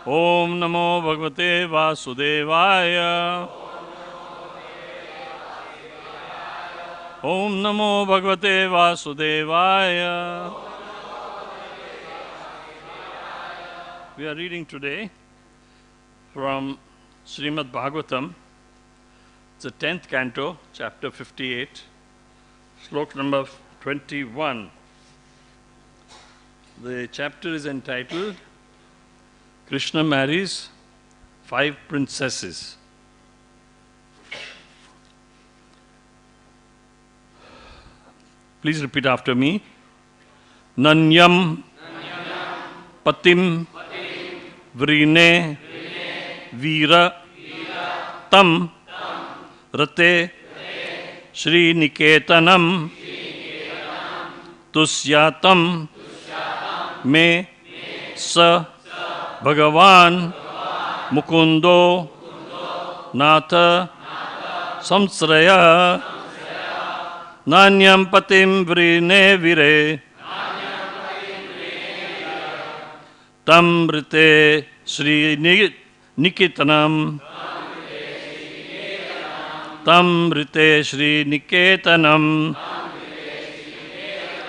Om Namo Bhagavate Vasudevaya. Om Namo Bhagavate Vasudevaya. We are reading today from Srimad Bhagavatam, the 10th canto, chapter 58, slok number 21. The chapter is entitled Krishna Marries 5 Princesses. Please repeat after me. Nanyam Patim Vrine Veera Tam Rate Shri Niketanam Tusyatam Me Sa Bhagavan Mukundo Natha Samsraya Nanyam Patim Vrine Vire Tamrite Shri Niketanam Tamrite Shri Niketanam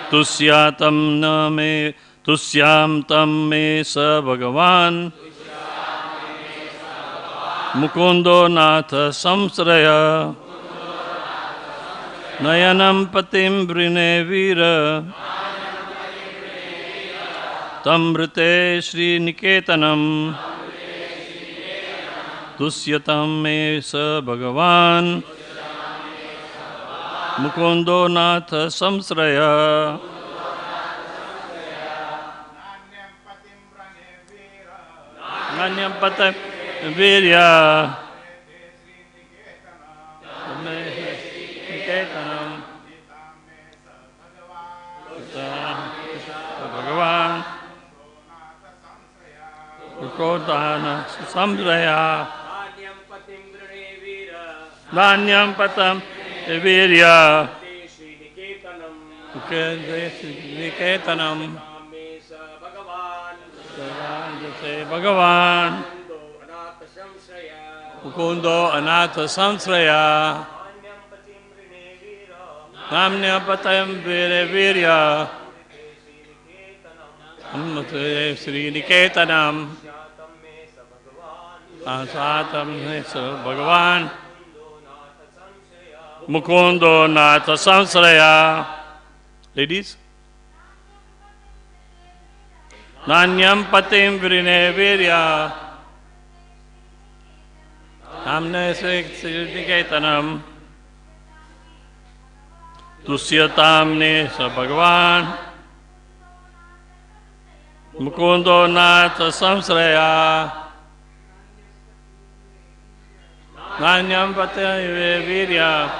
Tusyatam Name Tusyam Tam Me Sa Bhagavan Mukundo Natha Samsraya Nayanam Patim Vrine Veera Tamrite Shri Niketanam Tusyatam Me Sa Bhagavan Mukundo Natha Samsraya Nanyam Patim Virya Niketanam Bhagavan Mukundo Samsraya Nanyam Patim Virya Niketanam Bhagavan Mukundo Anatha Samsraya Namnya Patam Virya Sri Niketanam Asatam Bhagavan Mukundo Natha Samsraya. Ladies. Nanyam Patim Vrine Virya Namne Sri Niketanam Tusyatam Ne Sa Bhagavan Mukundo Natha Samsraya Nanyam Patim Virya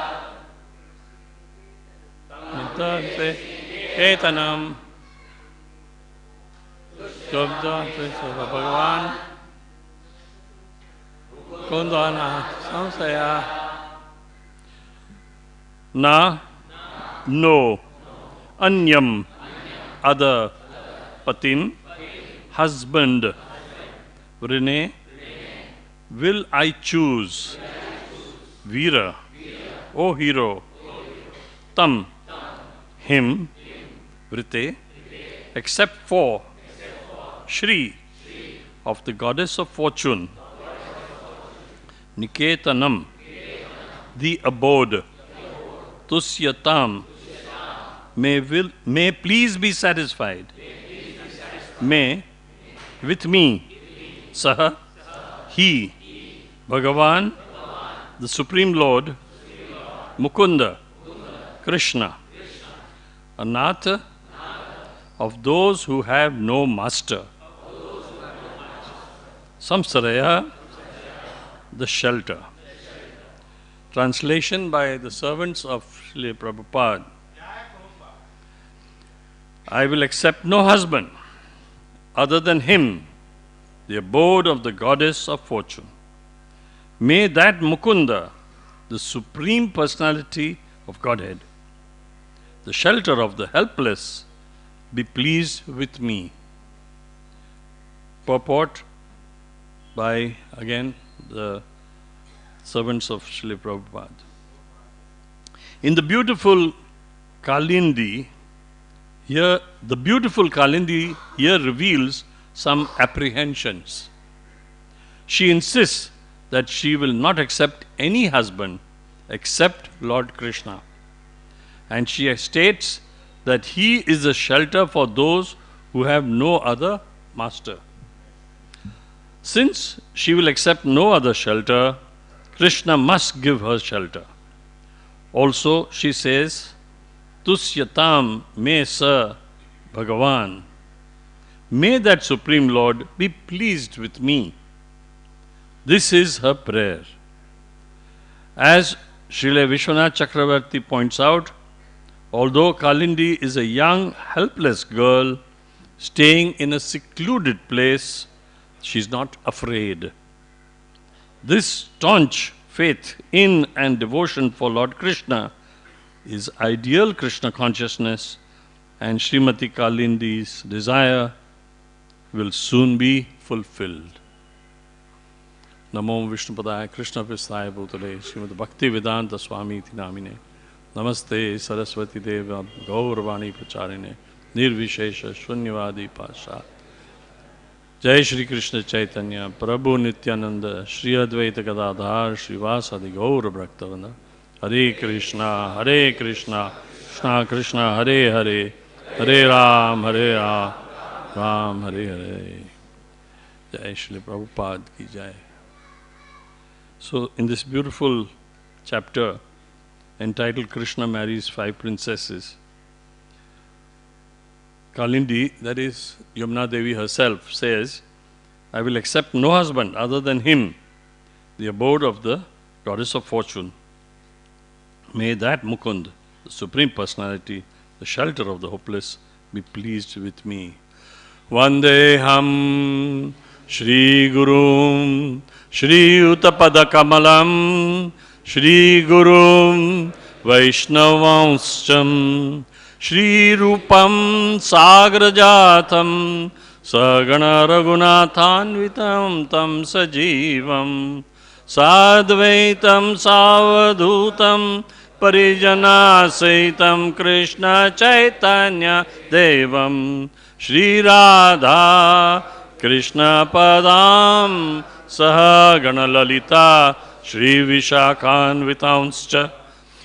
Niketanam Bhagavan Kundana Samsaya Na No Anyam Other Patim Husband Vrine Will I choose Veera O hero Tam Him Vrite except for Shri of the goddess of fortune Niketanam the abode Tusyatam may please be satisfied may with me Saha he Bhagavan the Supreme Lord Mukunda Krishna Anatha of those who have no master Samsaraya the shelter. Translation by the servants of Srila Prabhupada. I will accept no husband other than him, the abode of the goddess of fortune. May that Mukunda, the Supreme Personality of Godhead, the shelter of the helpless, be pleased with me. Purport by, again, the servants of Srila Prabhupada. In the beautiful Kalindi, here, the beautiful Kalindi here reveals some apprehensions. She insists that she will not accept any husband except Lord Krishna. And she states that he is a shelter for those who have no other master. Since she will accept no other shelter, Krishna must give her shelter. Also, she says, Tusyatam me sa Bhagavan. May that Supreme Lord be pleased with me. This is her prayer. As Srila Vishwanath Chakravarti points out, although Kalindi is a young, helpless girl staying in a secluded place, she is not afraid. This staunch faith in and devotion for Lord Krishna is ideal Krishna consciousness, and Srimati Kalindi's desire will soon be fulfilled. Namo Vishnupadaya Krishna Pristaya Bhutale Srimad Bhakti Vedanta Swami Iti Namine Namaste Saraswati Deva Gauravani Pracharine Nirvishesha Shunyavadi Pasha Jai Shri Krishna Chaitanya Prabhu Nityananda Shri Advaita Gadadhar Srivasadi Gaur Bhaktavanda Hare Krishna Krishna Krishna Hare Hare Hare Ram Ram Hare Hare. Jai Shri Prabhupada Ki Jai. So in this beautiful chapter entitled Krishna Marries Five Princesses, Kalindi, that is Yamuna Devi herself, says, I will accept no husband other than him, the abode of the goddess of fortune. May that Mukund, the Supreme Personality, the shelter of the hopeless, be pleased with me. Vandeham Shri Gurum Shri Utapada Kamalam Shri Gurum Vaishnavanscham Shri Rupam Sagrajatam Sagana Raghunathanvitam Tam Sajivam Sadvaitam Savadutam Parijana Saitam Krishna Chaitanya Devam Shri Radha Krishna Padam Sahagana Lalita Shri Vishakhanvitanscha.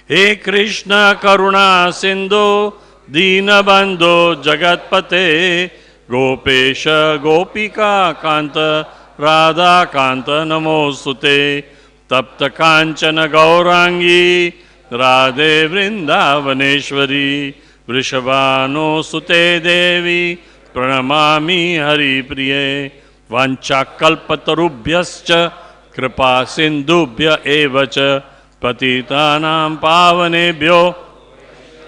He Krishna Karuna Sindhu Dinabandhu Jagatpate Gopesha Gopika Kanta Radha Kanta Namostute Tapta Kanchana Gaurangi Radhe Vrindavaneshwari Vrishabhano Sute Devi Pranamami Hari Priye Vancha Kalpatarubhyascha Kripa Sindhubhya Evacha Patitanam Pavanebhyo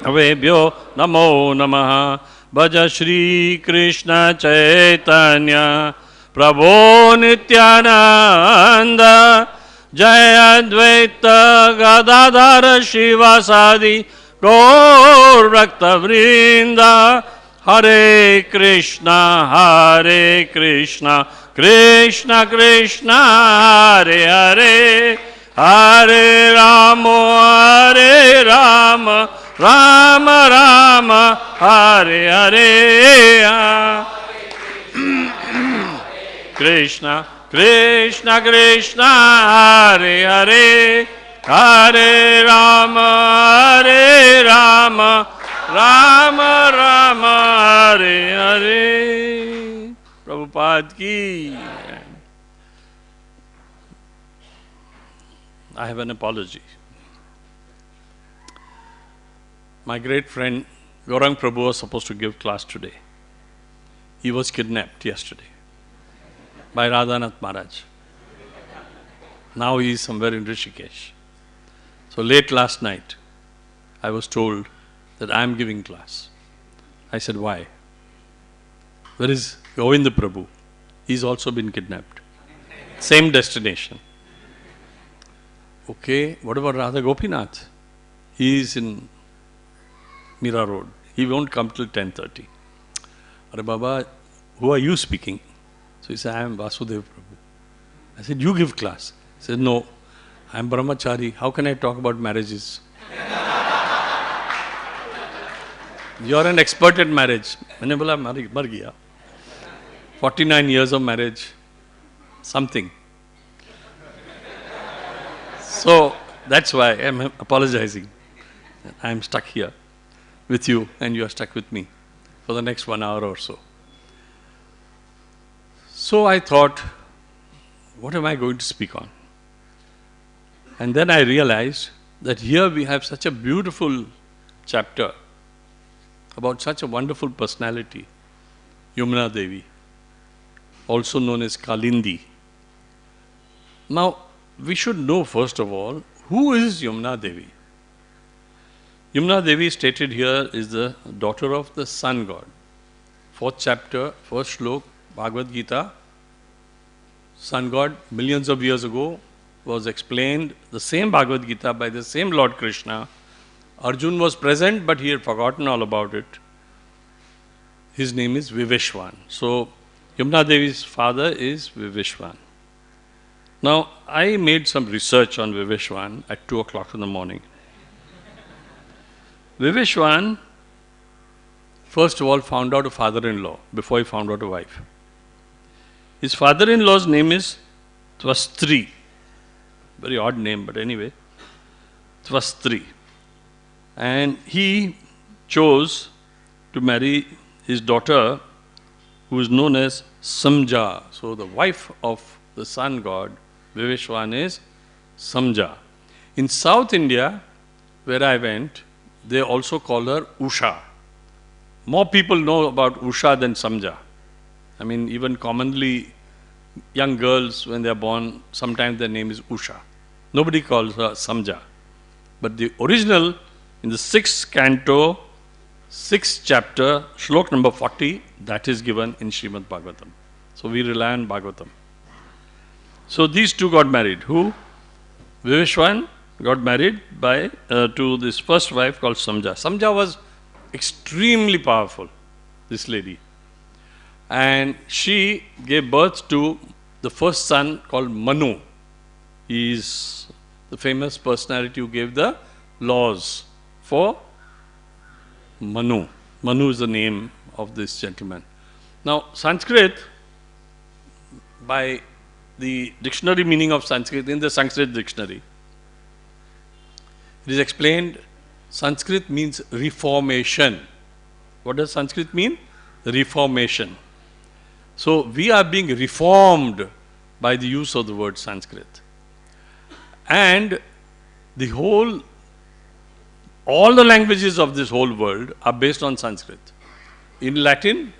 Avebhyo Namo Namaha. Bhaja Shri Krishna Chaitanya Prabhu Nityananda Jaya Advaita Gadadhara Shivasadi Gaur Bhakta Vrinda. Hare Krishna Krishna Krishna Hare Hare Hare Rama Rama Rama Hare Hare. Krishna Krishna Hare Hare Hare Rama Rama Rama Hare Hare. Prabhupada ki. I have an apology. My great friend Gaurang Prabhu was supposed to give class today. He was kidnapped yesterday by Radhanath Maharaj. Now he is somewhere in Rishikesh. So late last night, I was told that I am giving class. I said, why? Where is Govinda Prabhu? He's also been kidnapped. Same destination. Okay, what about Radha Gopinath? He is in Mira Road. He won't come till 10:30. Are Baba, who are you speaking? So he said, I am Vasudev Prabhu. I said, you give class. He said, no, I'm brahmachari. How can I talk about marriages? You're an expert at marriage. मैंने बोला मर गया. 49 years of marriage, something. So that's why I'm apologizing. I'm stuck here with you and you are stuck with me for the next 1 hour or so. So I thought, what am I going to speak on? And then I realized that here we have such a beautiful chapter about such a wonderful personality, Yamuna Devi, also known as Kalindi. Now, we should know first of all, who is Yamuna Devi? Yamuna Devi stated here is the daughter of the sun god. 4th chapter, 1st shlok, Bhagavad Gita. Sun god, millions of years ago, was explained, the same Bhagavad Gita by the same Lord Krishna. Arjun was present, but he had forgotten all about it. His name is Vivishwan. So, Yamuna Devi's father is Vivishwan. Now, I made some research on Vivishwan at 2 o'clock in the morning. Vivishwan, first of all, found out a father-in-law before he found out a wife. His father-in-law's name is Twastri. Very odd name, but anyway, Twastri. And he chose to marry his daughter, who is known as Samja. So the wife of the sun god, Vivishwan, is Samja. In South India, where I went, they also call her Usha. More people know about Usha than Samja. I mean, even commonly, young girls, when they are born, sometimes their name is Usha. Nobody calls her Samja. But the original, in the 6th canto, 6th chapter, shlok number 40, that is given in Srimad Bhagavatam. So we rely on Bhagavatam. So these two got married. Who? Vivishwan got married by to this first wife called Samja. Samja was extremely powerful, this lady. And she gave birth to the first son called Manu. He is the famous personality who gave the laws for Manu. Manu is the name of this gentleman. Now, Sanskrit, by the dictionary meaning of Sanskrit, in the Sanskrit dictionary, it is explained Sanskrit means reformation. What does Sanskrit mean? Reformation. So, we are being reformed by the use of the word Sanskrit. And the whole, all the languages of this whole world are based on Sanskrit. In Latin,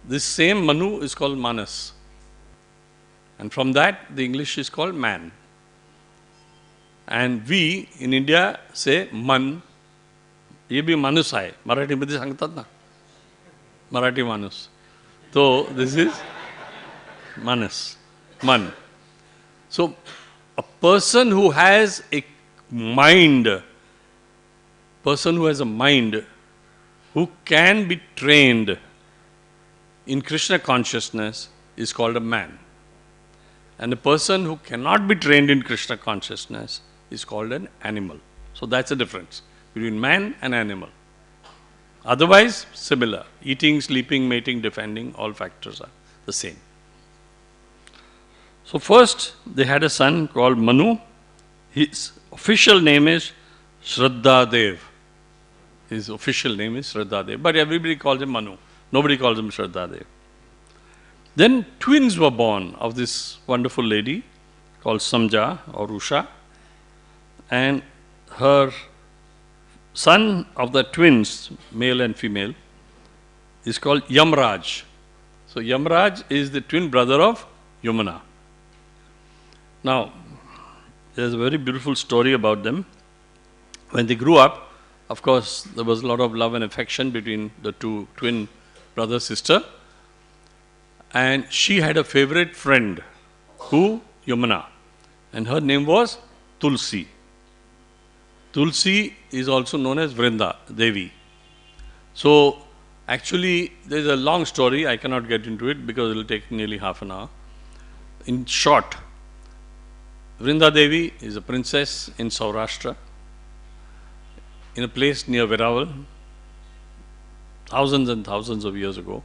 this same Manu is called Manas. And from that, the English is called man. And we in India say man. ये भी मानुस है. मराठी मध्ये सांगतात ना. मराठी माणूस. So this is Manas. Man. So a person who has a mind, who can be trained in Krishna consciousness is called a man. And a person who cannot be trained in Krishna consciousness is called an animal. So that's the difference between man and animal. Otherwise, similar. Eating, sleeping, mating, defending, all factors are the same. So first, they had a son called Manu. His official name is Shraddha Dev. His official name is Shraddha Dev. But everybody calls him Manu. Nobody calls him Shraddha Dev. Then twins were born of this wonderful lady called Samja or Usha. And her son of the twins, male and female, is called Yamraj. So Yamraj is the twin brother of Yamuna. Now, there's a very beautiful story about them. When they grew up, of course, there was a lot of love and affection between the two twin brother-sister. And she had a favorite friend, who? Yamuna. And her name was Tulsi. Tulsi is also known as Vrinda Devi. So, actually, there is a long story. I cannot get into it because it will take nearly half an hour. In short, Vrinda Devi is a princess in Saurashtra, in a place near Veraval, thousands and thousands of years ago.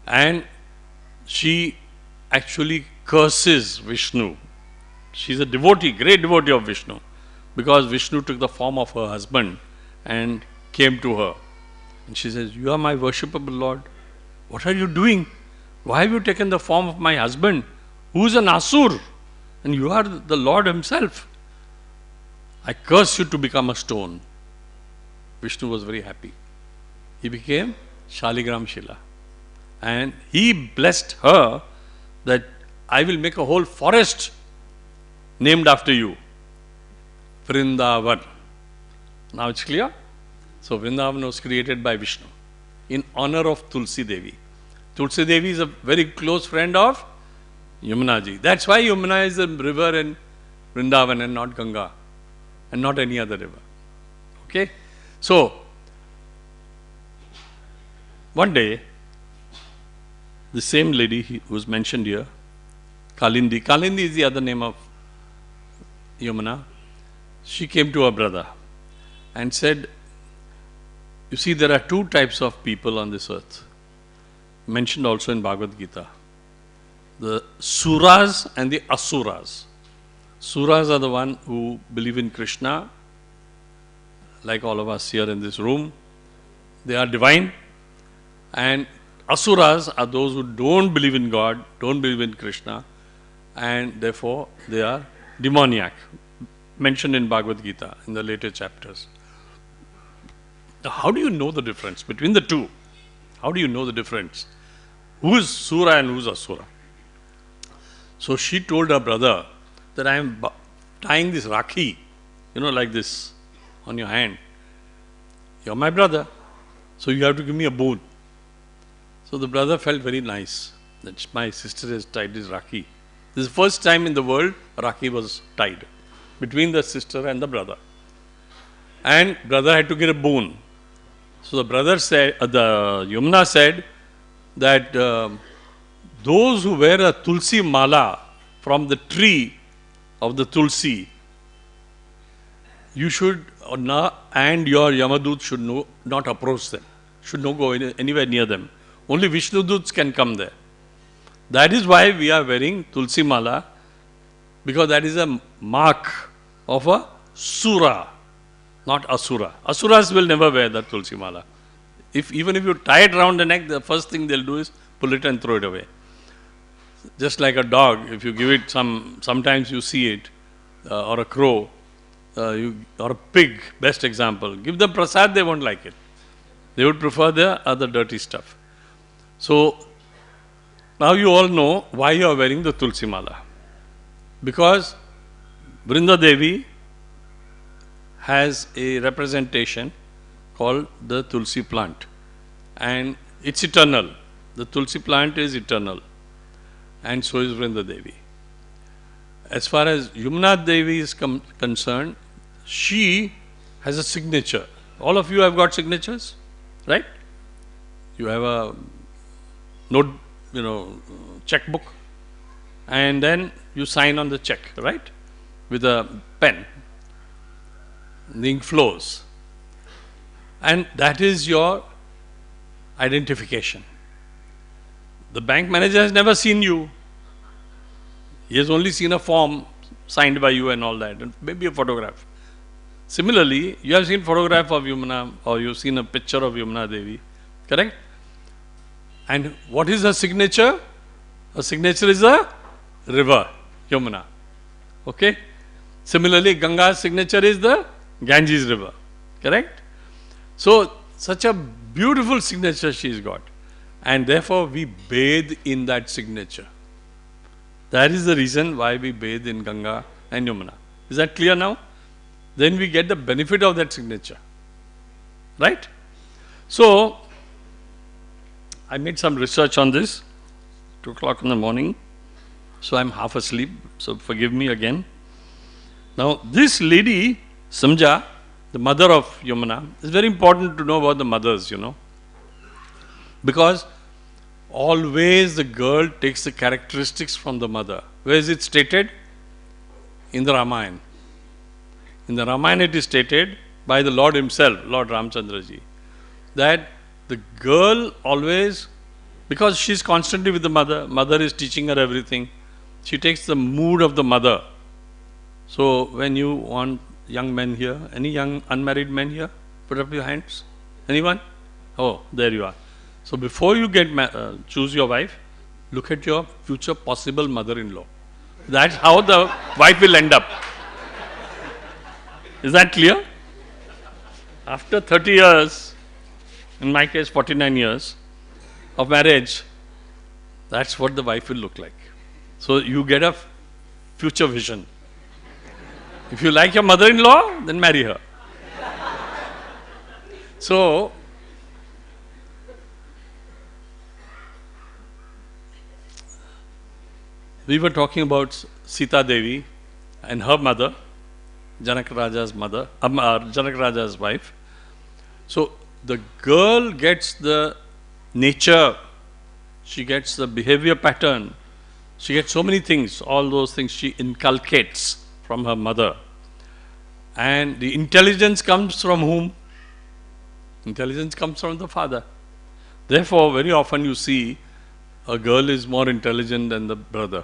And she actually curses Vishnu. She's a devotee, great devotee of Vishnu, because Vishnu took the form of her husband and came to her. And she says, "You are my worshipable Lord. What are you doing? Why have you taken the form of my husband, who is an Asur, and you are the Lord himself? I curse you to become a stone." Vishnu was very happy. He became Shaligram Shila. And he blessed her that I will make a whole forest named after you, Vrindavan. Now it's clear? So Vrindavan was created by Vishnu in honor of Tulsi Devi. Tulsi Devi is a very close friend of Yamuna ji. That's why Yamuna is a river in Vrindavan and not Ganga and not any other river. Okay? So, one day, the same lady who was mentioned here, Kalindi. Kalindi is the other name of Yamuna. She came to her brother and said, "You see, there are two types of people on this earth, mentioned also in Bhagavad Gita. The Suras and the Asuras. Suras are the one who believe in Krishna, like all of us here in this room. They are divine. And Asuras are those who don't believe in God, don't believe in Krishna, and therefore they are demoniac, mentioned in Bhagavad Gita in the later chapters. Now, how do you know the difference between the two? How do you know the difference? Who is Sura and who is Asura?" So she told her brother that I am tying this Rakhi, like this on your hand. You're my brother, so you have to give me a boon. So the brother felt very nice that my sister has tied this Rakhi. This is the first time in the world Rakhi was tied between the sister and the brother. And brother had to get a boon. So the brother said, the Yamuna said that those who wear a Tulsi mala from the tree of the Tulsi, you should, and your Yamadut should not approach them, should not go anywhere near them. Only Vishnu Duts can come there. That is why we are wearing Tulsi mala, because that is a mark of a Sura, not Asura. Asuras will never wear that Tulsi mala. Even if you tie it around the neck, the first thing they'll do is pull it and throw it away. Just like a dog, if you give it sometimes you see it, or a crow, or a pig, best example. Give them prasad, they won't like it. They would prefer the other dirty stuff. So, now you all know why you are wearing the Tulsi mala. Because Vrinda Devi has a representation called the Tulsi plant. And it's eternal. The Tulsi plant is eternal. And so is Vrinda Devi. As far as Yamuna Devi is concerned, she has a signature. All of you have got signatures, right? You have a note, checkbook, and then you sign on the check, right? With a pen. The ink flows. And that is your identification. The bank manager has never seen you. He has only seen a form signed by you and all that, and maybe a photograph. Similarly, you have seen photograph of Yamuna, or you've seen a picture of Yamuna Devi, correct? And what is her signature? Her signature is a river, Yamuna. Okay? Similarly, Ganga's signature is the Ganges river, correct? So, such a beautiful signature she's got. And therefore, we bathe in that signature. That is the reason why we bathe in Ganga and Yamuna. Is that clear now? Then we get the benefit of that signature. Right? So, I made some research on this, 2 o'clock in the morning. So, I'm half asleep. So, forgive me again. Now, this lady, Samja, the mother of Yamuna, it's very important to know about the mothers, Because always the girl takes the characteristics from the mother. Where is it stated? In the Ramayana. In the Ramayana it is stated by the Lord himself, Lord Ramchandra ji, that the girl always, because she is constantly with the mother, mother is teaching her everything, she takes the mood of the mother. So when you want young men here, any young unmarried men here, put up your hands. Anyone? Oh, there you are. So before you get choose your wife, look at your future possible mother-in-law. That's how the wife will end up. Is that clear? After 30 years, in my case 49 years of marriage, that's what the wife will look like. So you get a future vision. If you like your mother-in-law, then marry her. So, we were talking about Sita Devi and her mother, Janak Raja's mother, Janak Raja's wife. So, the girl gets the nature, she gets the behavior pattern, she gets so many things, all those things she inculcates from her mother. And the intelligence comes from whom? Intelligence comes from the father. Therefore, very often you see a girl is more intelligent than the brother.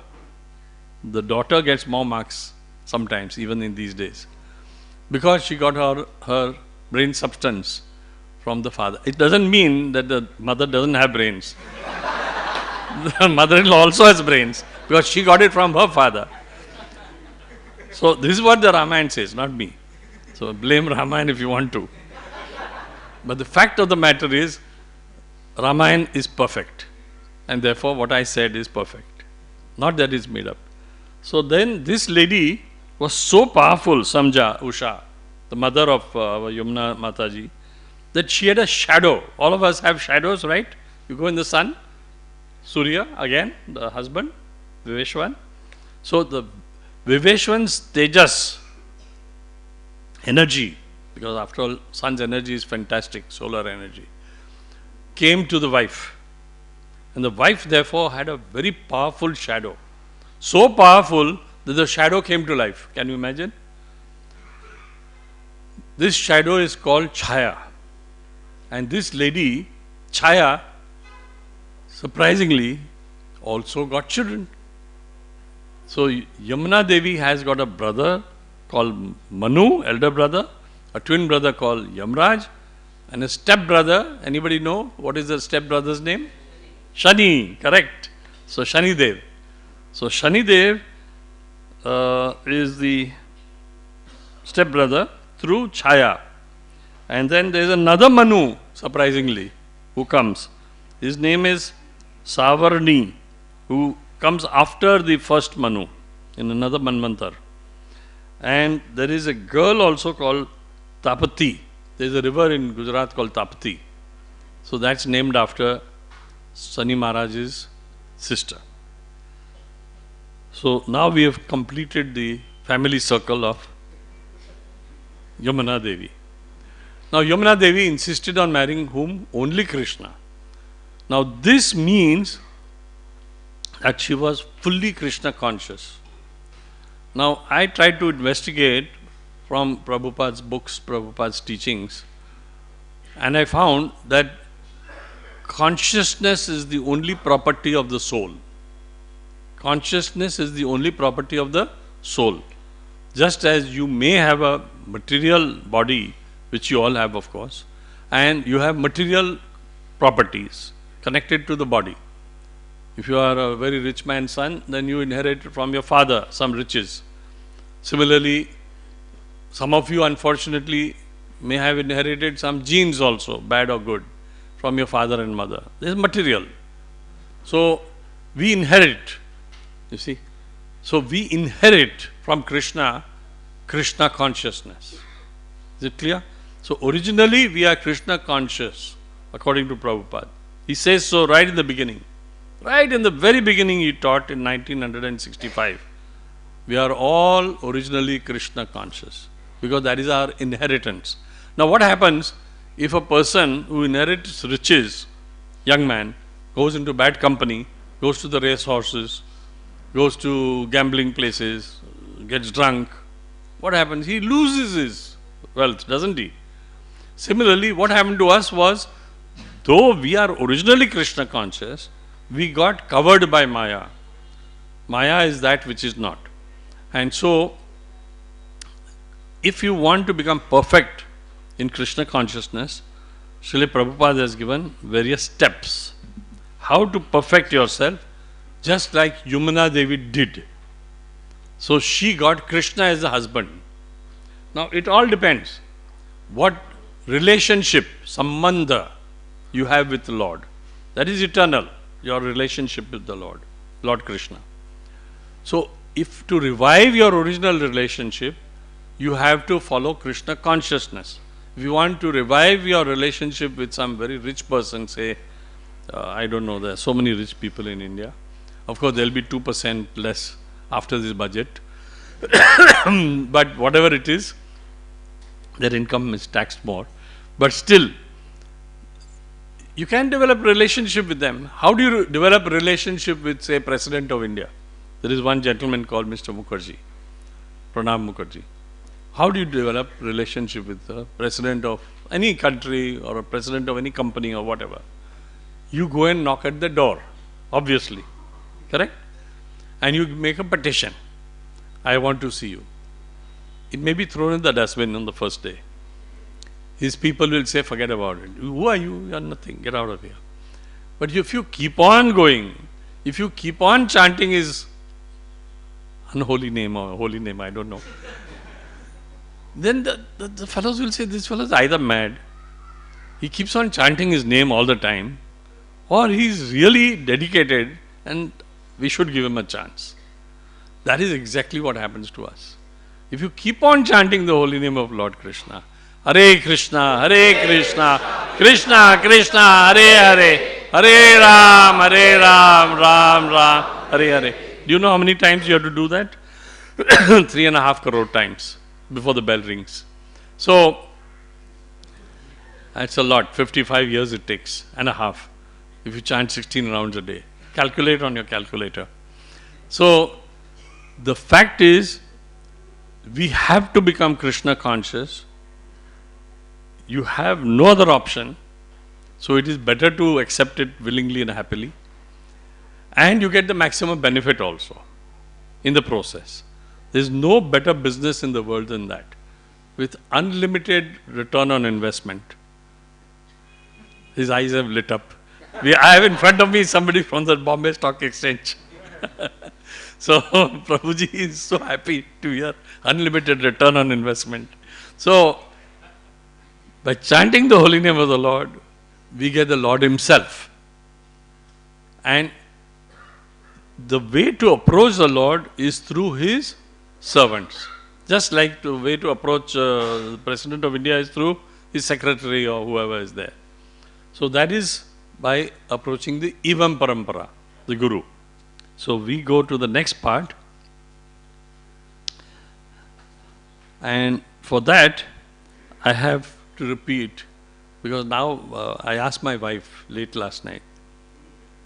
The daughter gets more marks sometimes, even in these days, because she got her brain substance from the father. It doesn't mean that the mother doesn't have brains. The mother-in-law also has brains because she got it from her father. So this is what the Ramayana says, not me. So blame Ramayana if you want to. But the fact of the matter is, Ramayana is perfect. And therefore what I said is perfect. Not that it's made up. So then this lady was so powerful, Samja, Usha, the mother of Yamuna Mataji, that she had a shadow. All of us have shadows, right? You go in the sun, Surya, again, the husband, Viveshwan. So the Viveshwan's Tejas, energy, because after all, sun's energy is fantastic, solar energy, came to the wife. And the wife therefore had a very powerful shadow. So powerful that the shadow came to life. Can you imagine? This shadow is called Chaya. And this lady, Chaya, surprisingly, also got children. So Yamuna Devi has got a brother called Manu, elder brother, a twin brother called Yamraj, and a step brother. Anybody know what is the step brother's name? Shani, correct. So Shani Dev. So Shani Dev is the step brother through Chaya. And then there is another Manu, surprisingly, who comes. His name is Savarni, who comes after the first Manu in another Manvantar. And there is a girl also called Tapati. There is a river in Gujarat called Tapati. So that's named after Shani Maharaj's sister. So now we have completed the family circle of Yamuna Devi. Now Yamuna Devi insisted on marrying whom? Only Krishna. Now this means that she was fully Krishna conscious. Now I tried to investigate from Prabhupada's books, Prabhupada's teachings, and I found that consciousness is the only property of the soul. Consciousness is the only property of the soul. Just as you may have a material body, which you all have of course, and you have material properties connected to the body. If you are a very rich man's son, then you inherit from your father some riches. Similarly, some of you unfortunately may have inherited some genes also, bad or good, from your father and mother. This is material. So we inherit, you see. So we inherit from Krishna, Krishna consciousness. Is it clear? So originally we are Krishna conscious, according to Prabhupada. He says so right in the beginning. Right in the very beginning he taught in 1965. We are all originally Krishna conscious, because that is our inheritance. Now what happens if a person who inherits riches, young man, goes into bad company, goes to the race horses, goes to gambling places, gets drunk, what happens? He loses his wealth, doesn't he? Similarly, what happened to us was, though we are originally Krishna conscious, we got covered by Maya. Maya is that which is not. And so, if you want to become perfect in Krishna consciousness, Srila Prabhupada has given various steps. How to perfect yourself, just like Yamuna Devi did. So she got Krishna as a husband. Now it all depends what relationship, sambandha you have with the Lord. That is eternal, your relationship with the Lord, Lord Krishna. So if to revive your original relationship, you have to follow Krishna consciousness. If you want to revive your relationship with some very rich person, say, I don't know, there are so many rich people in India. Of course, there will be 2% less after this budget. But whatever it is, their income is taxed more. But still, you can develop relationship with them. How do you develop a relationship with, say, President of India? There is one gentleman called Mr. Mukherjee, Pranab Mukherjee. How do you develop relationship with the president of any country or a president of any company or whatever? You go and knock at the door, obviously, correct? And you make a petition. I want to see you. It may be thrown in the dustbin on the first day. His people will say, forget about it. Who are you? You are nothing. Get out of here. But if you keep on going, if you keep on chanting his unholy name or holy name, I don't know, then the fellows will say, this fellow is either mad, he keeps on chanting his name all the time, or he is really dedicated and we should give him a chance. That is exactly what happens to us. If you keep on chanting the holy name of Lord Krishna, Hare Krishna, Krishna Krishna, Hare Hare, Hare Ram, Ram Ram, Hare Hare. Do you know how many times you have to do that? 3.5 crore times before the bell rings. So, that's a lot. 55 years it takes and a half if you chant 16 rounds a day. Calculate on your calculator. So, the fact is, we have to become Krishna conscious. You have no other option. So, it is better to accept it willingly and happily. And you get the maximum benefit also in the process. There is no better business in the world than that, with unlimited return on investment. His eyes have lit up. I have in front of me somebody from the Bombay Stock Exchange. So Prabhuji is so happy to hear unlimited return on investment. So by chanting the holy name of the Lord, we get the Lord Himself. And the way to approach the Lord is through His servants. Just like the way to approach the President of India is through his secretary or whoever is there. So that is by approaching the Evam Parampara, the Guru. So we go to the next part. And for that, I have to repeat, because now I asked my wife late last night.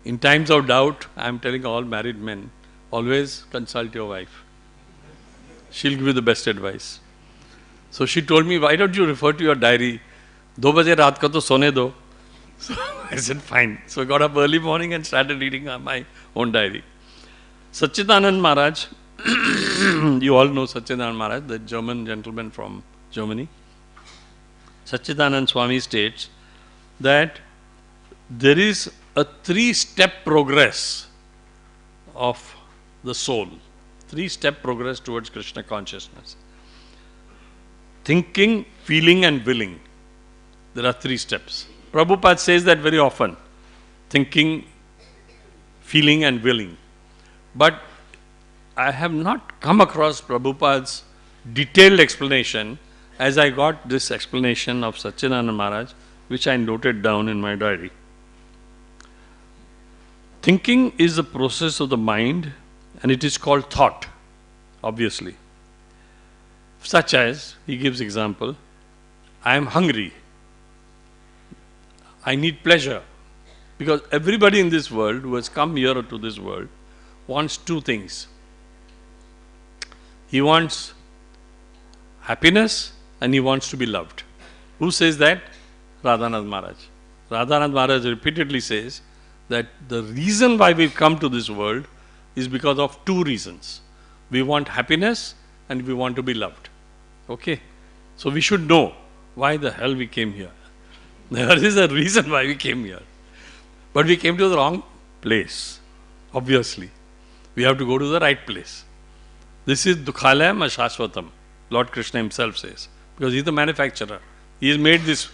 In times of doubt, I am telling all married men, always consult your wife. She'll give you the best advice. So she told me, why don't you refer to your diary? 2 baje raat ka to sone do. So I said, fine. So I got up early morning and started reading my own diary. Satchidanand Maharaj, you all know Satchidanand Maharaj, the German gentleman from Germany. Satchidanand Swami states that there is a 3-step progress of the soul. 3-step progress towards Krishna consciousness. Thinking, feeling and willing. There are 3 steps. Prabhupada says that very often. Thinking, feeling and willing. But I have not come across Prabhupada's detailed explanation as I got this explanation of Satchidanand Maharaj, which I noted down in my diary. Thinking is the process of the mind, and it is called thought, obviously. Such as, he gives example, I am hungry. I need pleasure. Because everybody in this world who has come here to this world wants two things. He wants happiness and he wants to be loved. Who says that? Radhanath Maharaj. Radhanath Maharaj repeatedly says that the reason why we've come to this world is because of two reasons. We want happiness and we want to be loved. Okay? So we should know why the hell we came here. There is a reason why we came here. But we came to the wrong place. Obviously. We have to go to the right place. This is Dukhalayam Ashashvatam, Lord Krishna himself says. Because he is the manufacturer. He has made this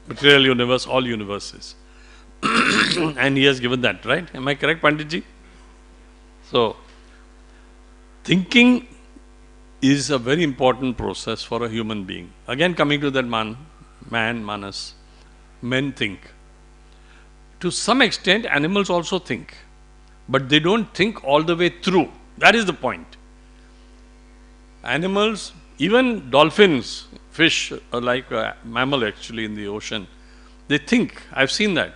material universe, all universes. And he has given that, right? Am I correct, Panditji? So, thinking is a very important process for a human being. Again, coming to that manas, men think. To some extent, animals also think. But they don't think all the way through. That is the point. Animals, even dolphins, fish are like a mammal actually in the ocean. They think, I've seen that.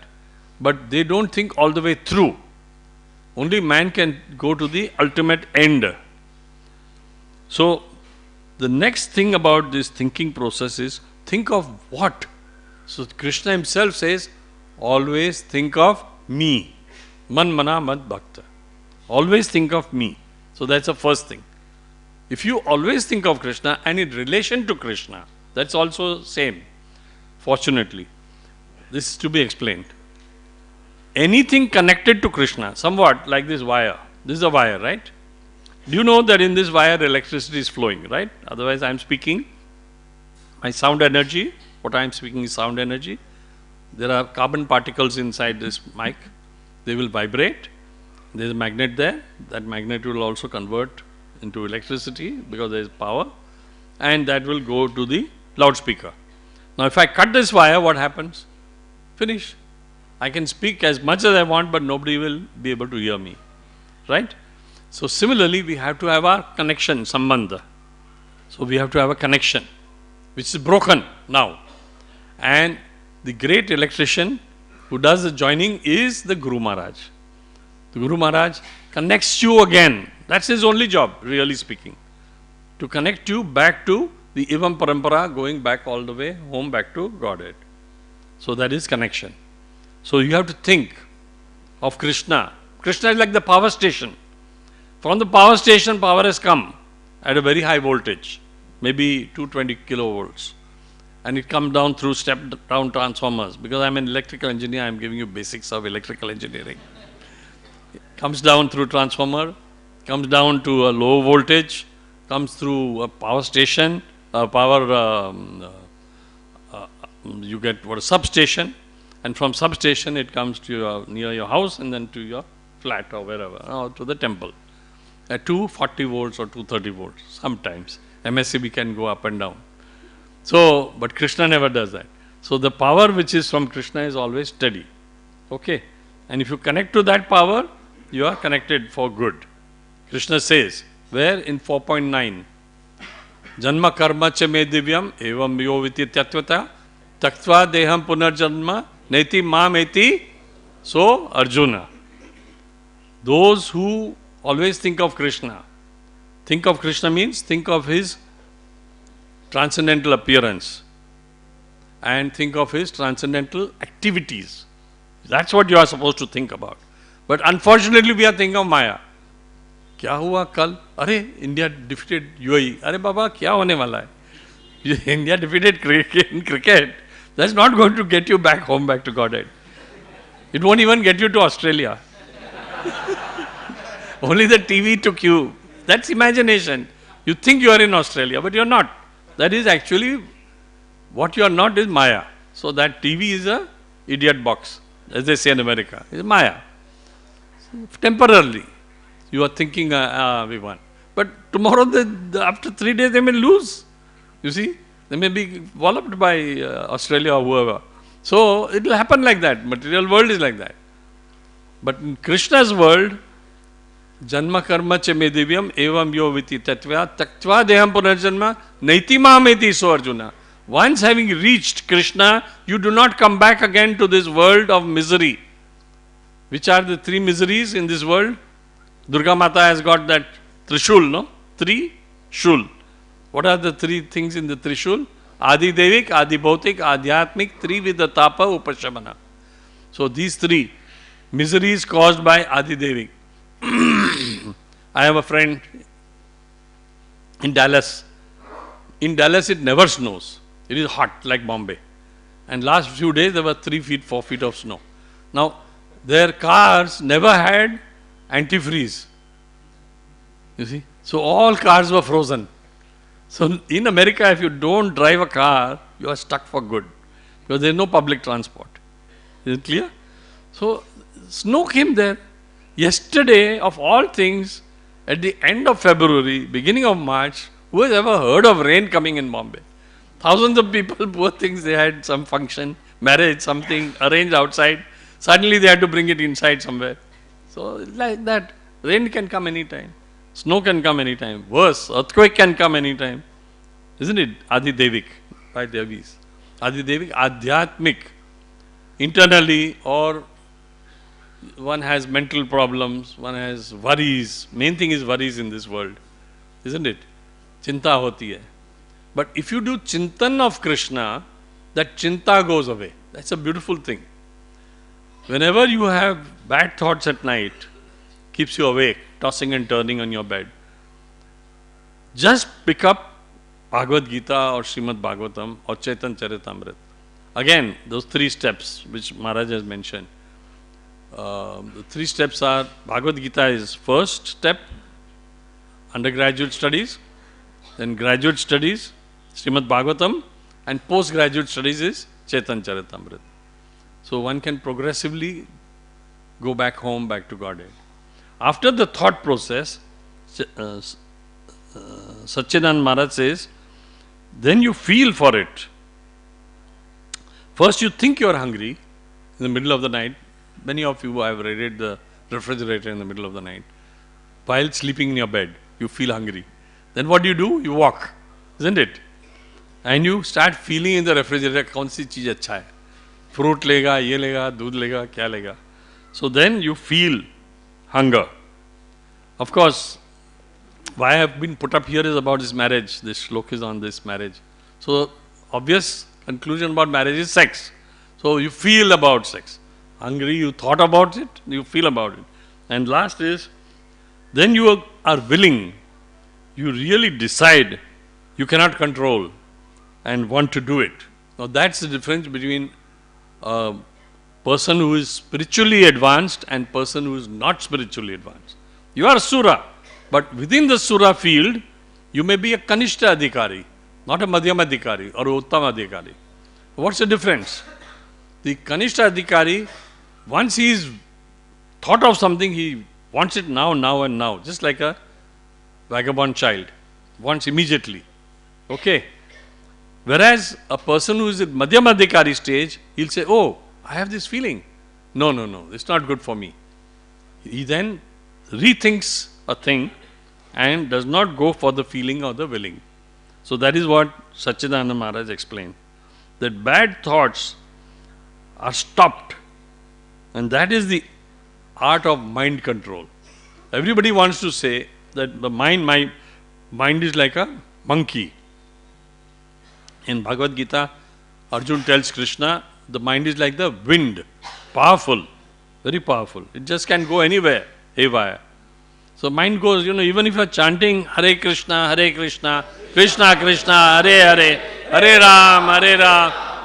But they don't think all the way through. Only man can go to the ultimate end. So, the next thing about this thinking process is, think of what? So, Krishna himself says, always think of me. Man mana mad bhakta. Always think of me. So, that's the first thing. If you always think of Krishna and in relation to Krishna, that's also same, fortunately. This is to be explained. Anything connected to Krishna, somewhat like this wire. This is a wire, right? Do you know that in this wire electricity is flowing, right? Otherwise I am speaking, my sound energy, what I am speaking is sound energy. There are carbon particles inside this mic. They will vibrate. There is a magnet there. That magnet will also convert into electricity because there is power, and that will go to the loudspeaker. Now if I cut this wire, what happens? Finish. I can speak as much as I want, but nobody will be able to hear me. Right? So similarly, we have to have our connection, sambandha. So we have to have a connection, which is broken now. And the great electrician who does the joining is the Guru Maharaj. The Guru Maharaj connects you again. That's his only job, really speaking. To connect you back to the Ivam Parampara, going back all the way home back to Godhead. So that is connection. So you have to think of Krishna. Krishna is like the power station. From the power station, power has come at a very high voltage, maybe 220 kilovolts. And it comes down through step-down transformers. Because I'm an electrical engineer, I'm giving you basics of electrical engineering. It comes down through transformer, comes down to a low voltage, comes through a power station, you get what a substation, and from substation it comes to near your house and then to your flat or wherever, or to the temple. At 240 volts or 230 volts, sometimes. MSCB can go up and down. So, but Krishna never does that. So the power which is from Krishna is always steady. Okay? And if you connect to that power, you are connected for good. Krishna says, where in 4.9, Janma karma cha me divyam evam yo viti tatvata taktva deham punarjanma neti mam eti. So Arjuna, those who always think of Krishna means think of his transcendental appearance and think of his transcendental activities. That's what you are supposed to think about. But unfortunately we are thinking of Maya. क्या हुआ कल? अरे India defeated UAE. अरे बाबा क्या होने वाला है? India defeated in cricket. That's not going to get you back home, back to Godhead. It won't even get you to Australia. Only the TV took you. That's imagination. You think you are in Australia, but you're not. That is actually, what you are not is Maya. So that TV is a idiot box, as they say in America. It's Maya. Temporarily, you are thinking we won. But tomorrow, after 3 days, they may lose. You see? They may be walloped by Australia or whoever. So it will happen like that. Material world is like that. But in Krishna's world, Janma karma cha me divyam evam yo viti tattva taktva deham punarjanma naiti mameti. So Arjuna, once having reached Krishna, you do not come back again to this world of misery. Which are the three miseries in this world? Durga Mata has got that Trishul, no? Trishul. What are the three things in the Trishul? Adi Devik, Adi Bhautik, Adhyatmik, Trividha Tapa Upashamana. So these three miseries caused by Adi Devik. I have a friend in Dallas. In Dallas it never snows. It is hot like Bombay. And last few days there were 3 feet, 4 feet of snow. Now their cars never had antifreeze. You see? So all cars were frozen. So in America, if you don't drive a car, you are stuck for good. Because there is no public transport. Is it clear? So snow came there. Yesterday, of all things, at the end of February, beginning of March, who has ever heard of rain coming in Bombay? Thousands of people, poor things, they had some function, marriage, something arranged outside. Suddenly they had to bring it inside somewhere. So like that, rain can come anytime. Snow can come anytime. Worse, earthquake can come anytime. Isn't it? Adi Devik by Devis. Adi Devik, Adhyatmik. Internally, or one has mental problems, one has worries. Main thing is worries in this world. Isn't it? Chinta hoti hai. But if you do chintan of Krishna, that chinta goes away. That's a beautiful thing. Whenever you have bad thoughts at night, keeps you awake, tossing and turning on your bed, just pick up Bhagavad Gita or Srimad Bhagavatam or Chaitanya Charitamrita. Again, those 3 steps which Maharaj has mentioned. The 3 steps are, Bhagavad Gita is first step, undergraduate studies, then graduate studies, Srimad Bhagavatam, and postgraduate studies is Chaitanya Charitamrita. So one can progressively go back home, back to Godhead. After the thought process, Satchidanand Maharaj says, then you feel for it. First you think you are hungry in the middle of the night. Many of you have raided the refrigerator in the middle of the night. While sleeping in your bed, you feel hungry. Then what do? You walk, isn't it? And you start feeling in the refrigerator, kaun si cheez acha hai? Fruit lega, ye lega, doodh lega, kya lega. So then you feel hunger. Of course, why I have been put up here is about this marriage. This shlok is on this marriage. So obvious conclusion about marriage is sex. So you feel about sex. Hungry, you thought about it, you feel about it. And last is, then you are willing. You really decide. You cannot control and want to do it. Now that's the difference between a person who is spiritually advanced and person who is not spiritually advanced. You are a Sura, but within the Sura field, you may be a Kanishta Adhikari, not a Madhyama Adhikari or Uttama Adhikari. What's the difference? The Kanishta Adhikari, once he is thought of something, he wants it now, now and now, just like a vagabond child, wants immediately. Okay? Whereas a person who is at Madhyama Adhikari stage, he'll say, oh, I have this feeling. No, it's not good for me. He then rethinks a thing and does not go for the feeling or the willing. So that is what Satchidananda Maharaj explained. That bad thoughts are stopped. And that is the art of mind control. Everybody wants to say that my mind is like a monkey. In Bhagavad Gita, Arjuna tells Krishna, the mind is like the wind, powerful, very powerful. It just can go anywhere, haywire. So mind goes, even if you are chanting Hare Krishna, Krishna Krishna, Hare Hare, Hare Ram,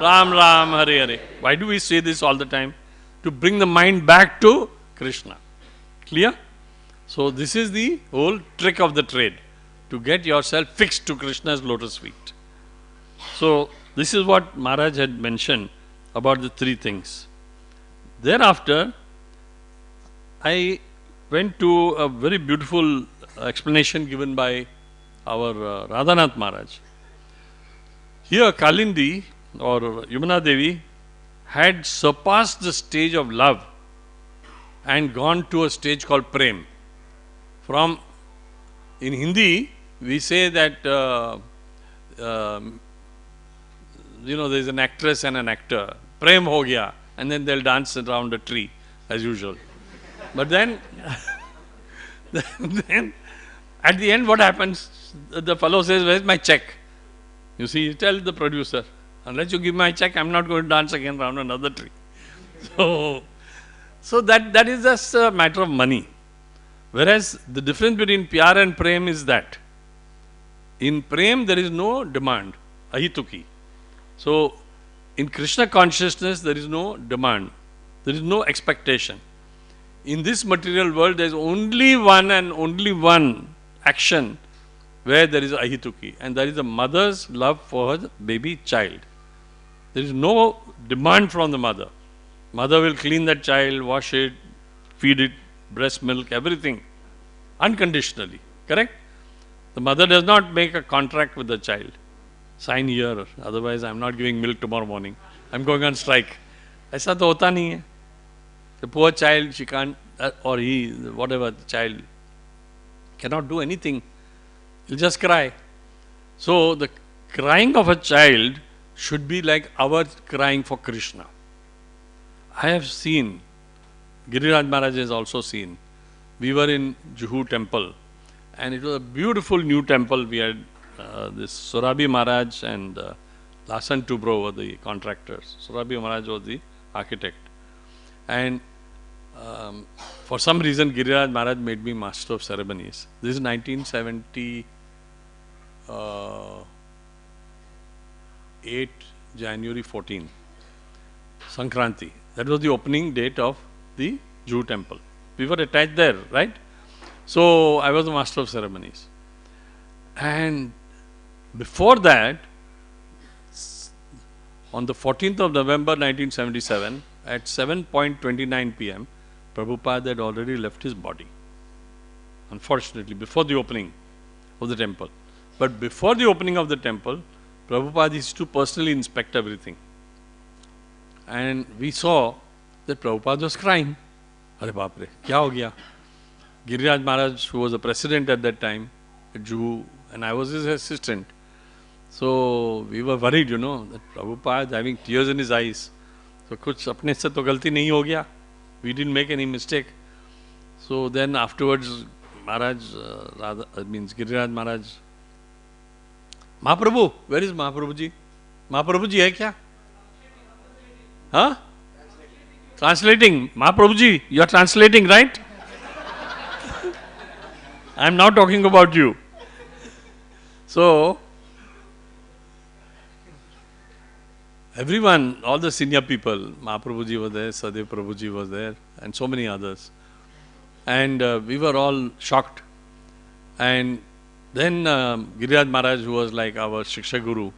Ram Ram, Hare Hare. Why do we say this all the time? To bring the mind back to Krishna. Clear? So this is the whole trick of the trade, to get yourself fixed to Krishna's lotus feet. So this is what Maharaj had mentioned about the 3 things. Thereafter, I went to a very beautiful explanation given by our Radhanath Maharaj. Here Kalindi or Yamuna Devi had surpassed the stage of love and gone to a stage called Prem. In Hindi, we say that there is an actress and an actor. Prem ho gaya. And then they'll dance around a tree as usual. But then, then at the end, what happens? The fellow says, "Where's my check?" You see, you tell the producer, "Unless you give my check, I'm not going to dance again around another tree." So, that is just a matter of money. Whereas the difference between pyar and prem is that in prem there is no demand, ahituki. So, in Krishna consciousness there is no demand, there is no expectation. In this material world there is only one and only one action where there is ahituki, and that is the mother's love for her baby child. There is no demand from the mother. Mother will clean that child, wash it, feed it, breast milk, everything, unconditionally. Correct? The mother does not make a contract with the child. Sign here, otherwise I am not giving milk tomorrow morning. I am going on strike. ऐसा तो होता नहीं है. The poor child, she can't, or he, whatever, the child cannot do anything. He'll just cry. So the crying of a child should be like our crying for Krishna. I have seen, Giriraj Maharaj has also seen. We were in Juhu temple, and it was a beautiful new temple. We had this Sorabi Maharaj and Lasan Tubro were the contractors. Sorabi Maharaj was the architect. And for some reason, Giriraj Maharaj made me master of ceremonies. This is 1978, January 14, Sankranti. That was the opening date of the Juhu temple. We were attached there, right? So I was the master of ceremonies. And before that, on the 14th of November 1977, at 7:29 p.m., Prabhupada had already left his body. Unfortunately, before the opening of the temple. But before the opening of the temple, Prabhupada used to personally inspect everything. And we saw that Prabhupada was crying. Arre baapre, kya ho gaya? Giriraj Maharaj, who was the president at that time at Juhu, and I was his assistant. So we were worried, that Prabhupada having tears in his eyes. So kuch apne se to galti nahi ho gaya. We didn't make any mistake. So then afterwards, Maharaj, Giriraj Maharaj, Mahaprabhu, where is Mahaprabhuji? Mahaprabhuji hai kya? Huh? Translating. Mahaprabhuji, you are translating, right? I am now talking about you. So, everyone, all the senior people, Mahaprabhuji was there, Sadev Prabhuji was there, and so many others. And we were all shocked. And then Giriraj Maharaj, who was like our Shiksha Guru,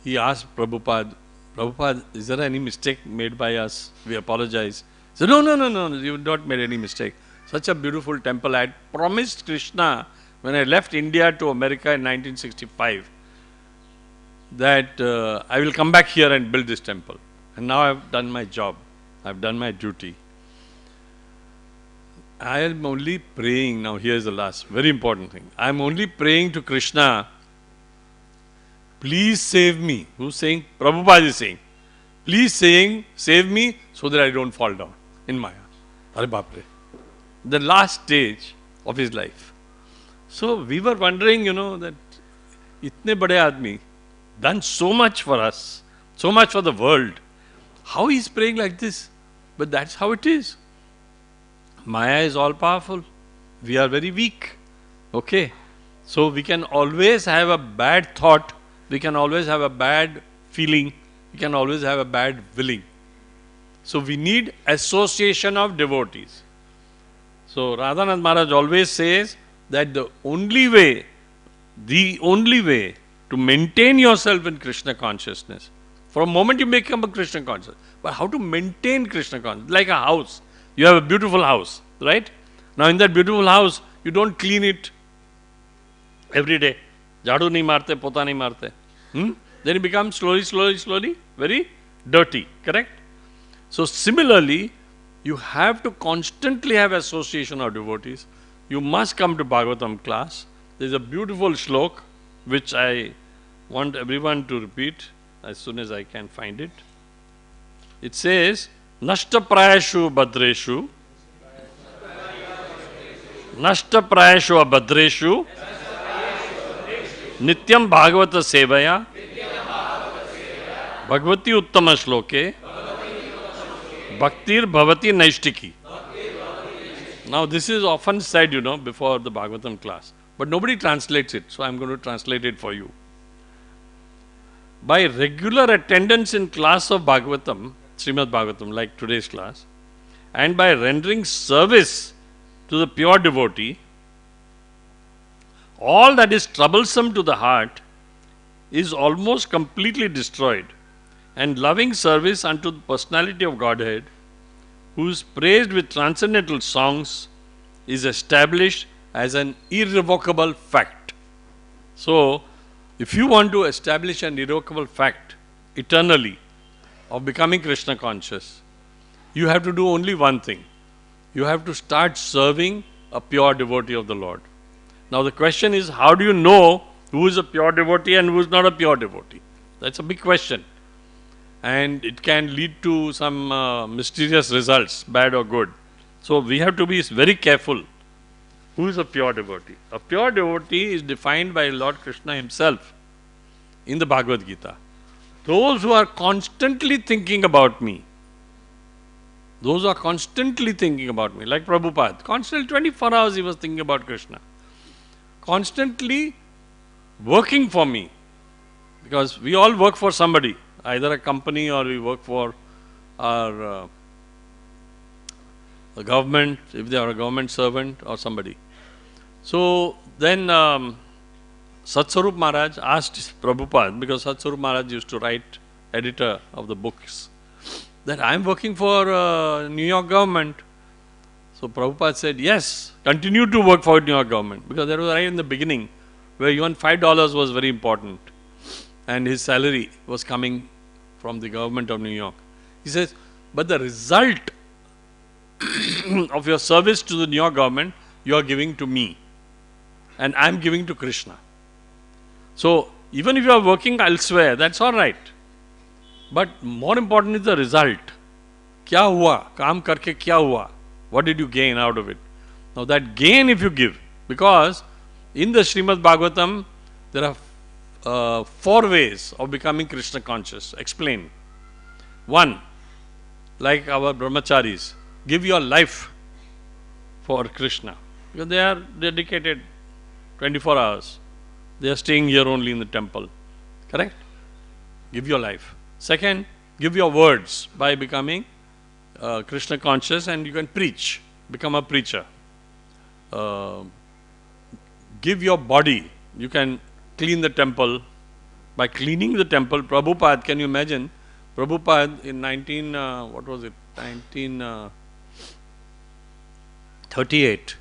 he asked Prabhupada, Prabhupada, is there any mistake made by us? We apologize. He said, no, you have not made any mistake. Such a beautiful temple. I had promised Krishna when I left India to America in 1965 that I will come back here and build this temple. And now I have done my job. I have done my duty. I am only praying, now here is the last, very important thing. I am only praying to Krishna, please save me. Who's saying? Prabhupada is saying. Please save me so that I don't fall down in Maya. Arre baapre. The last stage of his life. So we were wondering, that itne bade aadmi, done so much for us, so much for the world. How he is praying like this? But that's how it is. Maya is all powerful. We are very weak. Okay. So we can always have a bad thought. We can always have a bad feeling. We can always have a bad willing. So we need association of devotees. So Radhanath Maharaj always says that the only way to maintain yourself in Krishna consciousness, for a moment you become a Krishna conscious, but how to maintain Krishna consciousness? Like a house. You have a beautiful house, right? Now in that beautiful house, you don't clean it every day. Jhadu nahi marte, pota nahi marte. Then it becomes slowly, very dirty, correct? So similarly, you have to constantly have association of devotees. You must come to Bhagavatam class. There is a beautiful shlok which I want everyone to repeat as soon as I can find it. It says, Nashta prayashu badreshu Nashta prayashu abhadreshu Nityam Bhagavata Sevaya Bhagavati Uttama Shloke Bhaktir Bhavati Naishtiki. Now this is often said, before the Bhagavatam class. But nobody translates it, so I am going to translate it for you. By regular attendance in class of Bhagavatam, Srimad Bhagavatam, like today's class, and by rendering service to the pure devotee, all that is troublesome to the heart is almost completely destroyed, and loving service unto the personality of Godhead, who is praised with transcendental songs, is established as an irrevocable fact. So, if you want to establish an irrevocable fact eternally of becoming Krishna conscious, you have to do only one thing. You have to start serving a pure devotee of the Lord. Now the question is, how do you know who is a pure devotee and who is not a pure devotee? That's a big question. And it can lead to some mysterious results, bad or good. So we have to be very careful. Who is a pure devotee? A pure devotee is defined by Lord Krishna himself in the Bhagavad Gita. Those who are constantly thinking about me. Those who are constantly thinking about me. Like Prabhupada. Constantly 24 hours he was thinking about Krishna. Constantly working for me. Because we all work for somebody. Either a company or we work for our the government, if they are a government servant or somebody. So then Satswarup Maharaj asked Prabhupada, because Satswarup Maharaj used to write editor of the books, that I am working for New York government. So Prabhupada said, yes, continue to work for New York government, because that was right in the beginning where even $5 was very important and his salary was coming from the government of New York. He says, but the result of your service to the New York government, you are giving to me and I am giving to Krishna. So even if you are working elsewhere, that's all right. But more important is the result. Kya hua? Kaam karke kya hua? What did you gain out of it? Now that gain if you give, because in the Srimad Bhagavatam, there are 4 ways of becoming Krishna conscious. Explain. 1, like our brahmacharis, give your life for Krishna. Because they are dedicated 24 hours. They are staying here only in the temple. Correct? Give your life. Second, give your words by becoming Krishna conscious, and you can preach. Become a preacher. Give your body. You can clean the temple. By cleaning the temple, Prabhupada, can you imagine? Prabhupada in 1938,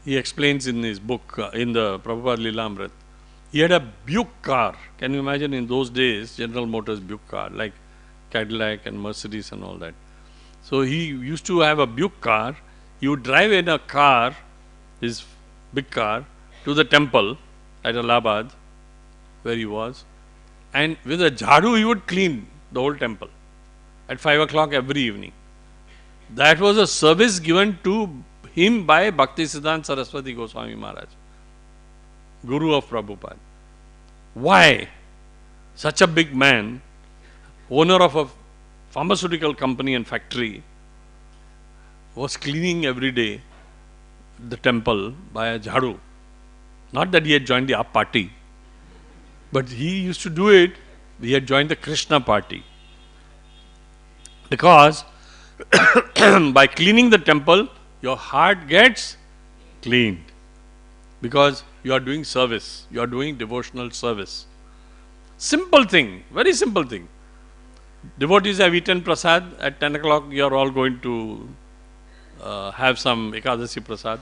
he explains in his book, in the Prabhupada Lilamrit, he had a Buick car. Can you imagine in those days, General Motors Buick car, like Cadillac and Mercedes and all that. So he used to have a Buick car. He would drive in a car, his big car, to the temple at Allahabad, where he was. And with a jhadu, he would clean the whole temple at 5 o'clock every evening. That was a service given to him by Bhaktisiddhanta Saraswati Goswami Maharaj, Guru of Prabhupada. Why such a big man, owner of a pharmaceutical company and factory, was cleaning every day the temple by a jhadu? Not that he had joined the Aap party, but he used to do it. He had joined the Krishna party. Because by cleaning the temple, your heart gets cleaned. Because you are doing service. You are doing devotional service. Simple thing. Very simple thing. Devotees have eaten prasad. At 10 o'clock, you are all going to have some Ekadasi prasad.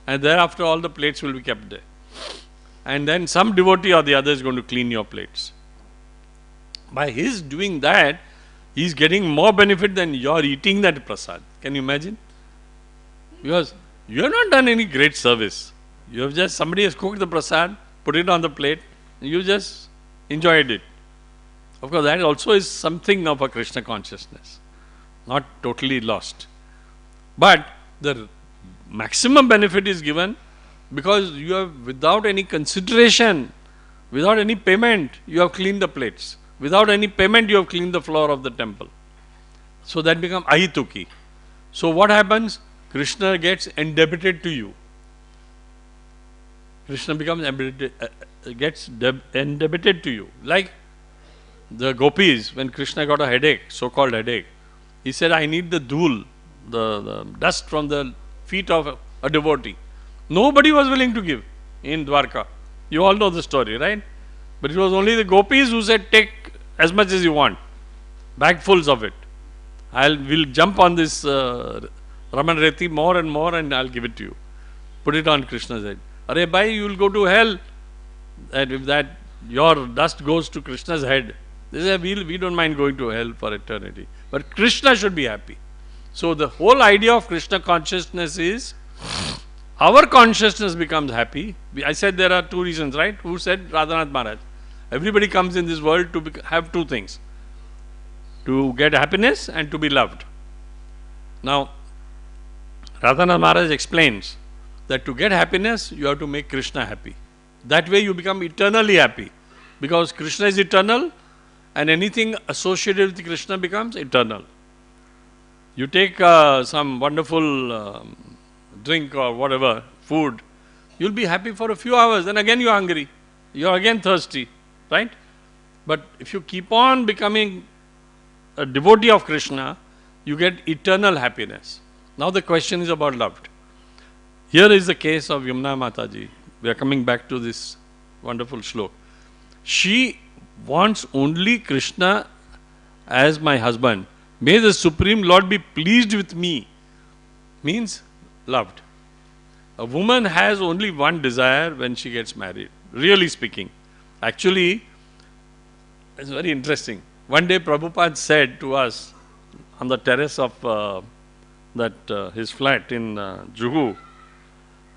And thereafter, all the plates will be kept there. And then some devotee or the other is going to clean your plates. By his doing that, he is getting more benefit than you are eating that prasad. Can you imagine? Because you have not done any great service. You have just, somebody has cooked the prasad, put it on the plate, and you just enjoyed it. Of course, that also is something of a Krishna consciousness. Not totally lost. But the maximum benefit is given because you have, without any consideration, without any payment, you have cleaned the plates. Without any payment, you have cleaned the floor of the temple. So that becomes ahituki. So what happens? Krishna gets indebted to you. Krishna becomes indebted to you. Like the gopis, when Krishna got a headache, so-called headache, he said, I need the dhul, the dust from the feet of a devotee. Nobody was willing to give in Dwarka. You all know the story, right? But it was only the gopis who said, take as much as you want, bagfuls of it. We'll jump on this Raman Reti more and more and I'll give it to you. Put it on Krishna's head. Arey bhai, you will go to hell. And if that your dust goes to Krishna's head, they say, we don't mind going to hell for eternity. But Krishna should be happy. So the whole idea of Krishna consciousness is, our consciousness becomes happy. I said there are two reasons, right? Who said? Radhanath Maharaj. Everybody comes in this world to have two things. To get happiness and to be loved. Now, Radhanath Maharaj explains that to get happiness, you have to make Krishna happy. That way you become eternally happy. Because Krishna is eternal and anything associated with Krishna becomes eternal. You take some wonderful drink or whatever, food, you'll be happy for a few hours, then again you're hungry. You're again thirsty, right? But if you keep on becoming a devotee of Krishna, you get eternal happiness. Now the question is about loved. Here is the case of Yamuna Mataji. We are coming back to this wonderful shlok. She wants only Krishna as my husband. May the Supreme Lord be pleased with me. Means loved. A woman has only one desire when she gets married, really speaking. Actually, it's very interesting. One day Prabhupada said to us on the terrace of his flat in Juhu,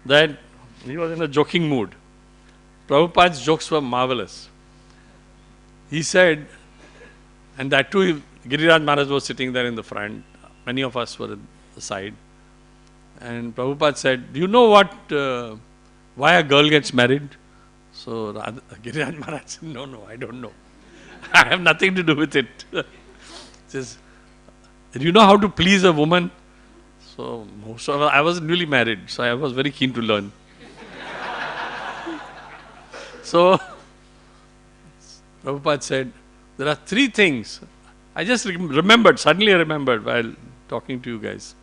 that he was in a joking mood. Prabhupada's jokes were marvelous. He said, and that too, Giriraj Maharaj was sitting there in the front. Many of us were at the side. And Prabhupada said, do you know why a girl gets married? So Giriraj Maharaj said, no, I don't know. I have nothing to do with it. He says, do you know how to please a woman? So I was newly married, so I was very keen to learn. So Prabhupada said, there are three things. I just suddenly remembered while talking to you guys.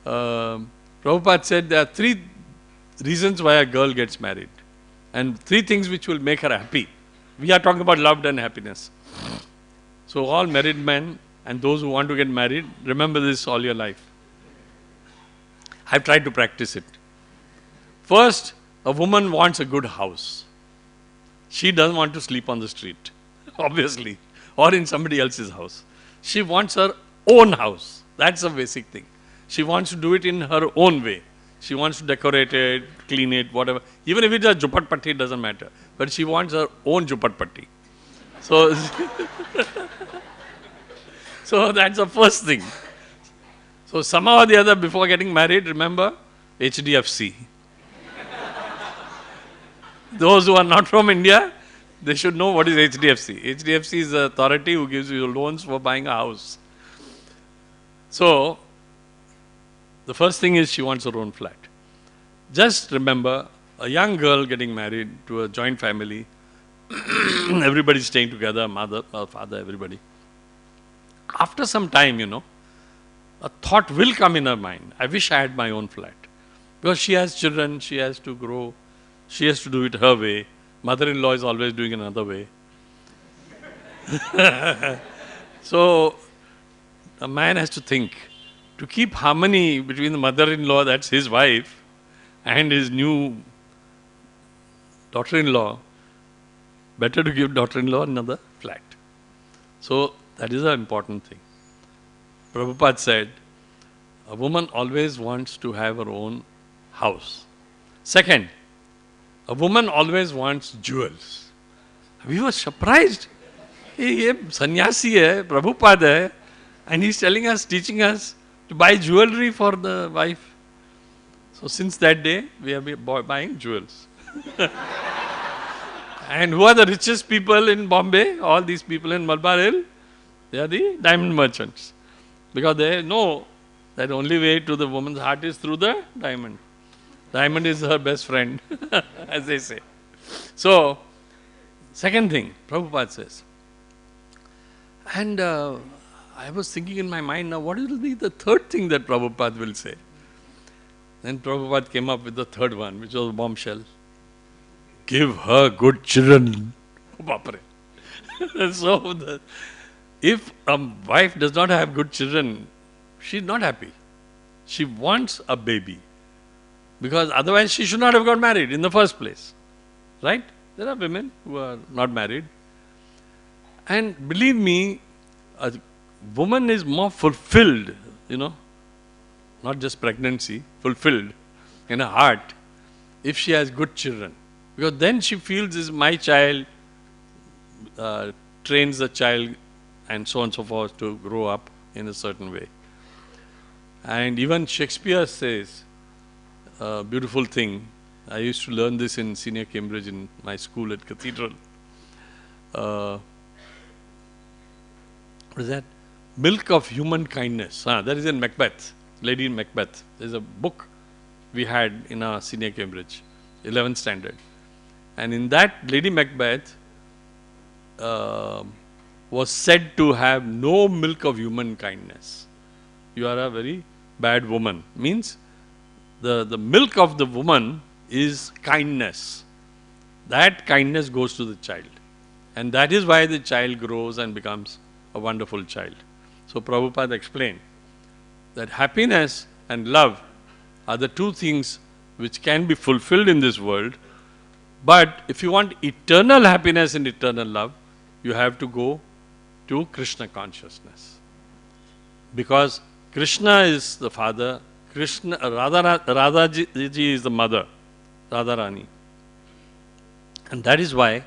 Prabhupada said there are three reasons why a girl gets married and three things which will make her happy. We are talking about love and happiness. So all married men and those who want to get married, remember this all your life. I've tried to practice it. First, a woman wants a good house. She doesn't want to sleep on the street, obviously, or in somebody else's house. She wants her own house. That's a basic thing. She wants to do it in her own way. She wants to decorate it, clean it, whatever. Even if it's a jupatpatti, it doesn't matter. But she wants her own jupatpatti. So, so that's the first thing. So somehow or the other, before getting married, remember HDFC. Those who are not from India, they should know what is HDFC. HDFC is the authority who gives you loans for buying a house. So, the first thing is she wants her own flat. Just remember, a young girl getting married to a joint family, everybody staying together, mother, father, everybody. After some time, a thought will come in her mind. I wish I had my own flat. Because she has children, she has to grow, she has to do it her way. Mother-in-law is always doing it another way. So, a man has to think. To keep harmony between the mother-in-law, that's his wife, and his new daughter-in-law, better to give daughter-in-law another flat. So, that is an important thing. Prabhupada said, a woman always wants to have her own house. Second, a woman always wants jewels. We were surprised. He sannyasi hai, Prabhupada hai, and he's telling us, teaching us to buy jewelry for the wife. So since that day, we have been buying jewels. And who are the richest people in Bombay? All these people in Malabar Hill, they are the diamond merchants. Because they know that only way to the woman's heart is through the diamond. Diamond is her best friend, as they say. So, second thing, Prabhupada says. And I was thinking in my mind now, what will be the third thing that Prabhupada will say? Then Prabhupada came up with the third one, which was bombshell. Give her good children. So, if a wife does not have good children, she is not happy. She wants a baby. Because otherwise she should not have got married in the first place. Right? There are women who are not married. And believe me, a woman is more fulfilled, not just pregnancy, fulfilled in her heart if she has good children. Because then she feels this is my child, trains the child and so on and so forth to grow up in a certain way. And even Shakespeare says a beautiful thing. I used to learn this in Senior Cambridge in my school at Cathedral. What is that? Milk of Human Kindness. That is in Macbeth, Lady Macbeth. There's a book we had in our Senior Cambridge, 11th standard. And in that, Lady Macbeth was said to have no milk of human kindness. You are a very bad woman. Means the milk of the woman is kindness. That kindness goes to the child. And that is why the child grows and becomes a wonderful child. So Prabhupada explained that happiness and love are the two things which can be fulfilled in this world. But if you want eternal happiness and eternal love, you have to go to Krishna consciousness. Because Krishna is the father, Radhaji is the mother, Radharani. And that is why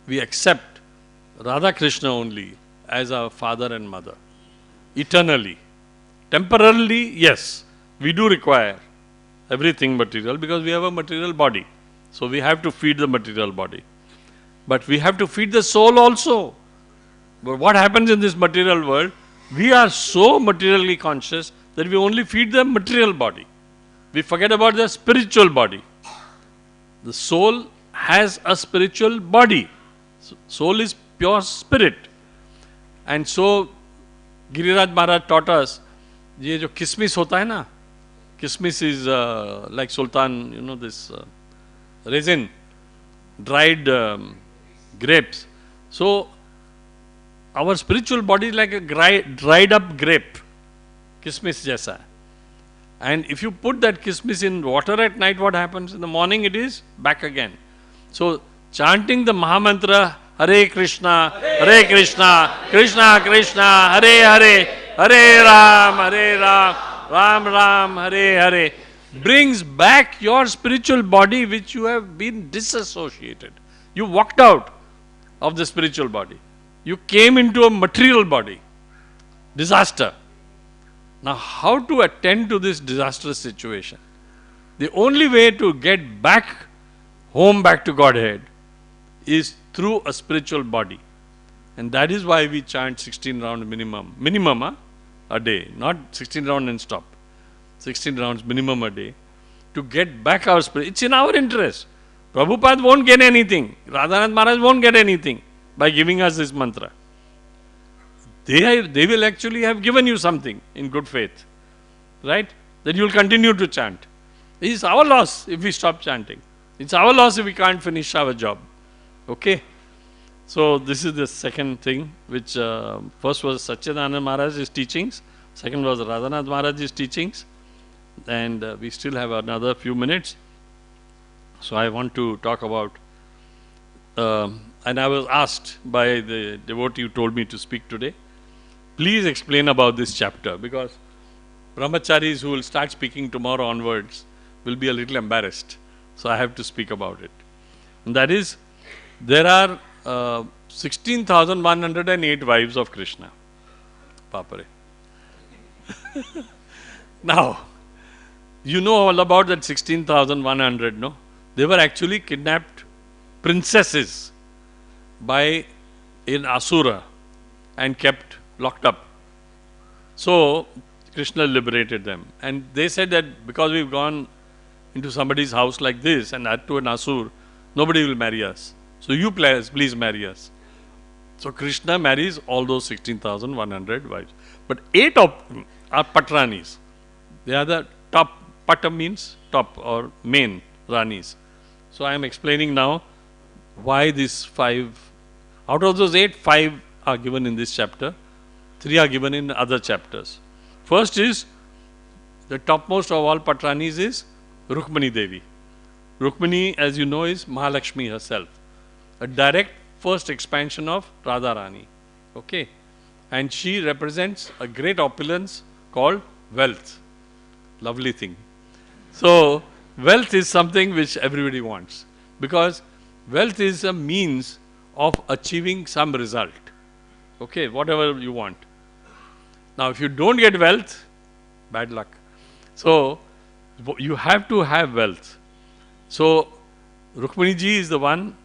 we accept Radha Krishna only as our father and mother. Eternally. Temporarily, yes, we do require everything material because we have a material body. So we have to feed the material body. But we have to feed the soul also. But what happens in this material world? We are so materially conscious that we only feed the material body. We forget about the spiritual body. The soul has a spiritual body. Soul is pure spirit. And so Giriraj Maharaj taught us, ये जो किसमिस होता है ना, किसमिस is like sultan, this resin, dried grapes. So our spiritual body is like a dried up grape, kismis jaisa. And if you put that kismis in water at night, what happens? In the morning it is back again. So chanting the Mahamantra, Hare Krishna, Krishna Krishna, Hare Hare, Hare Ram, Ram Ram, Hare Hare, brings back your spiritual body which you have been disassociated. You walked out of the spiritual body. You came into a material body. Disaster. Now, how to attend to this disastrous situation? The only way to get back home, back to Godhead, is through a spiritual body. And that is why we chant 16 rounds minimum a day, not 16 rounds and stop. 16 rounds minimum a day to get back our spirit. It's in our interest. Prabhupada won't get anything. Radhanath Maharaj won't get anything by giving us this mantra. They will actually have given you something in good faith. Right? Then you will continue to chant. It's our loss if we stop chanting. It's our loss if we can't finish our job. Okay? So this is the second thing, which first was Satchidananda Maharaj's teachings. Second was Radhanath Maharaj's teachings. And we still have another few minutes. So I want to talk about, and I was asked by the devotee who told me to speak today, please explain about this chapter, because brahmacharis who will start speaking tomorrow onwards will be a little embarrassed. So I have to speak about it. And that is, there are 16,108 wives of Krishna. Papare. Now, You know all about that 16,100, no? They were actually kidnapped princesses by in Asura and kept locked up. So Krishna liberated them. And they said that because we've gone into somebody's house like this and that to an Asur, nobody will marry us. So you please marry us. So Krishna marries all those 16,100 wives. But 8 of them are Patranis. They are the top. Pata means top or main Ranis. So I am explaining now why these 5. Out of those 8, 5 are given in this chapter. 3 are given in other chapters. First is, the topmost of all Patranis is Rukmani Devi. Rukmani, as you know, is Mahalakshmi herself. A direct first expansion of Radharani. Okay. And she represents a great opulence called wealth. Lovely thing. So, wealth is something which everybody wants. Because wealth is a means of achieving some result. Okay, whatever you want. Now, if you don't get wealth, bad luck. So, you have to have wealth. So, Rukmani ji is the one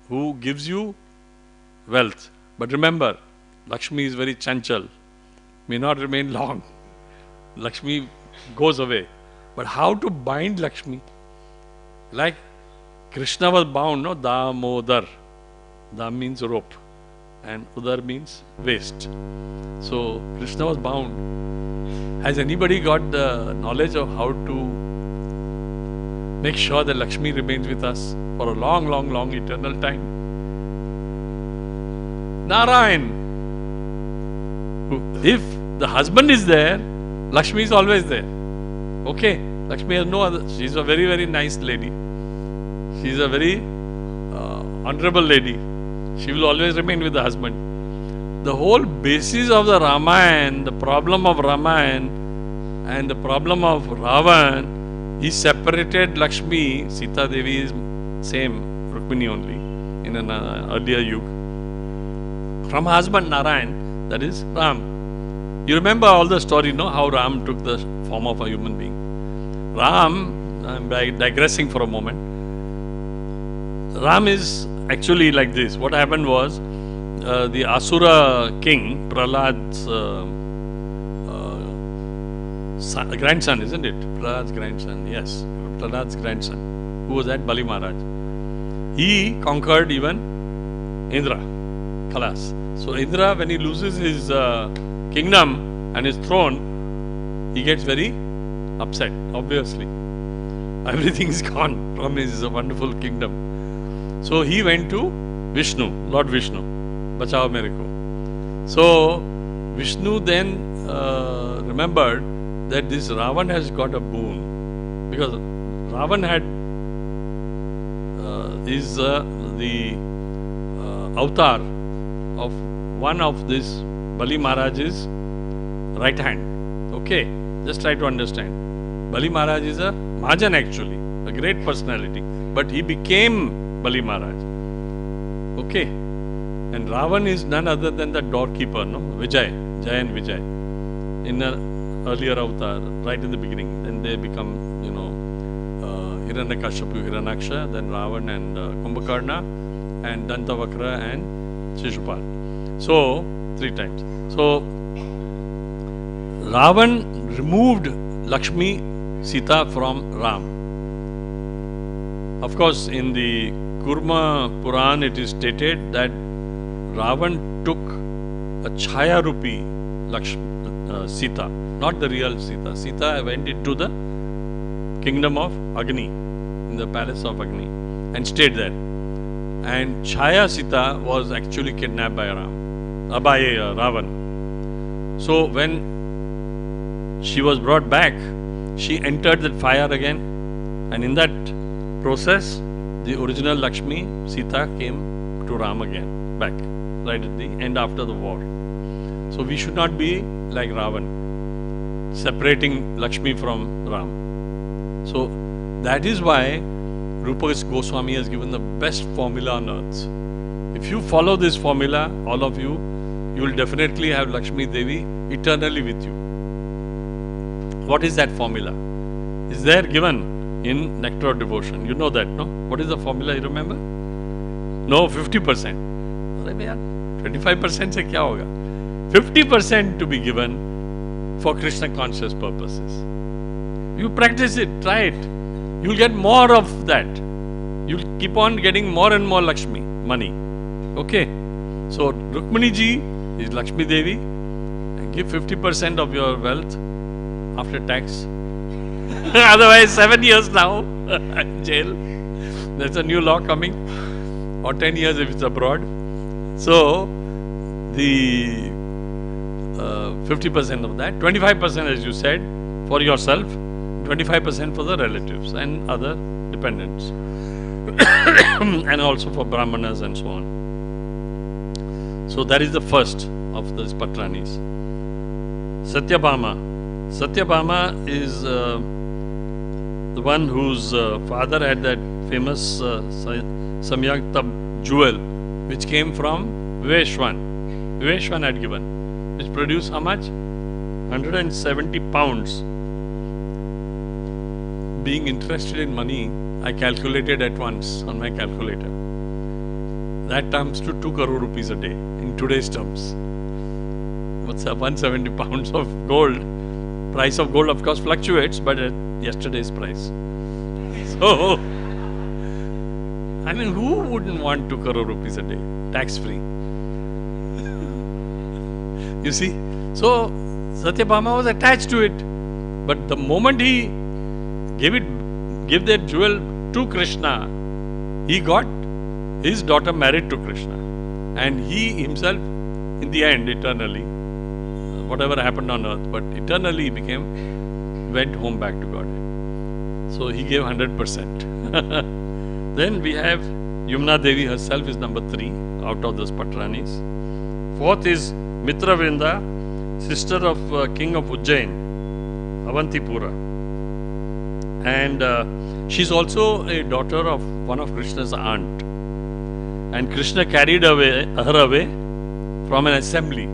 who gives you wealth. But remember, Lakshmi is very chanchal, may not remain long. Lakshmi goes away. But how to bind Lakshmi? Like Krishna was bound, no? Damodar. Dam means rope and Udar means waist. So Krishna was bound. Has anybody got the knowledge of how to make sure that Lakshmi remains with us for a long, long, long eternal time? Narayan. If the husband is there, Lakshmi is always there. Okay, Lakshmi has no other. She is a very, very nice lady. She is a very honorable lady. She will always remain with the husband. The whole basis of the Ramayana, the problem of Ramayana and the problem of Ravan, he separated Lakshmi. Sita Devi is same, Rukmini only, in an earlier yuga, from husband Narayan, that is Ram. You remember all the story, no? How Ram took the form of a human being. Ram, I am digressing for a moment. Ram is actually like this. What happened was, the Asura king, Prahlad's grandson, isn't it? Prahlad's grandson, yes. Prahlad's grandson, who was at Bali Maharaj. He conquered even Indra, Kalas. So Indra, when he loses his kingdom and his throne, he gets very upset, obviously. Everything is gone from his wonderful kingdom. So he went to Vishnu, Lord Vishnu, Bachao Mereko. So Vishnu then remembered that this Ravan has got a boon, because Ravan had is the avatar of one of this Bali Maharaj's right hand. Okay, just try to understand. Bali Maharaj is a Mahajan actually, a great personality, but he became Bali Maharaj. Okay, and Ravan is none other than the doorkeeper, no? Vijay, Jay and Vijay, in an earlier avatar, right in the beginning. Then they become, you know, Hiranyakashipu, Hiranyaksha, then Ravan and Kumbhakarna, and Dantavakra and Shishupal. So 3 times. So Ravan removed Lakshmi, Sita from Ram. Of course, in the Kurma Puran it is stated that Ravan took a Chaya Rupi Lakshmi, Sita, not the real Sita. Sita went into the kingdom of Agni, in the palace of Agni, and stayed there. And Chaya Sita was actually kidnapped by Ravan. So when she was brought back, she entered that fire again, and in that process, the original Lakshmi, Sita, came to Ram again, back, right at the end after the war. So we should not be like Ravan, separating Lakshmi from Ram. So that is why Rupa Goswami has given the best formula on earth. If you follow this formula, all of you, you will definitely have Lakshmi Devi eternally with you. What is that formula? is there given in Nectar of Devotion. You know that, no? What is the formula, you remember? No, 50%. अरे भैया 25% से क्या होगा? 50% to be given for Krishna conscious purposes. You practice it, try it. You'll get more of that. You'll keep on getting more and more Lakshmi, money. Okay? So, Rukmini ji is Lakshmi Devi. Give 50% of your wealth after tax. Otherwise, 7 years now, jail. There's a new law coming. Or 10 years if it's abroad. So, the 50% of that, 25% as you said, for yourself, 25% for the relatives and other dependents. And also for Brahmanas and so on. So that is the first of these Patranis. Satyabhama. Satyabhama is the one whose father had that famous Samyakta jewel, which came from Viveshwan. Viveshwan had given, which produced how much? 170 pounds. Being interested in money, I calculated at once on my calculator. That comes to 2 crore rupees a day in today's terms. What's 170 pounds of gold? Price of gold, of course, fluctuates, but at yesterday's price. So, I mean, who wouldn't want 2 crore rupees a day, tax free? You see? So, Satyabhama was attached to it. But the moment he gave that jewel to Krishna, he got his daughter married to Krishna. And he himself, in the end, eternally, whatever happened on earth, but eternally he went home back to Godhead. So he gave 100%. Then we have Yamuna Devi herself is number 3 out of those Patranis. 4th is Mitra Vrinda, sister of King of Ujjain, Avantipura. And she's also a daughter of one of Krishna's aunt. And Krishna carried her away from an assembly.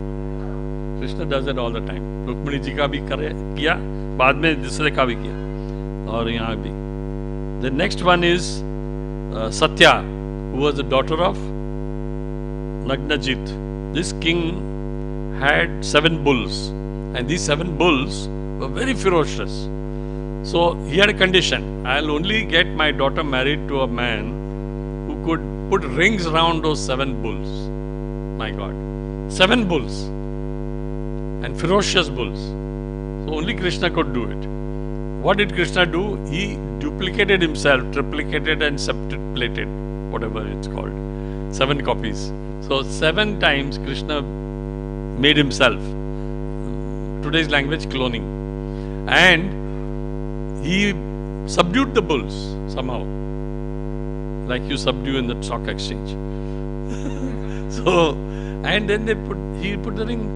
Krishna does it all the time. Rukmini ji ka bhi kiya, baad mein dusre ka bhi kiya. Aur yahan bhi. The next one is Satya, who was the daughter of Nagnajit. This king had 7 bulls. And these 7 bulls were very ferocious. So he had a condition. I'll only get my daughter married to a man who could put rings around those 7 bulls. My God. 7 bulls. And ferocious bulls. So only Krishna could do it. What did Krishna do? He duplicated himself, triplicated and septuplated, whatever it's called. 7 copies. So 7 times Krishna made himself. Today's language, cloning. And he subdued the bulls somehow. Like you subdue in the stock exchange. So, and then he put the ring.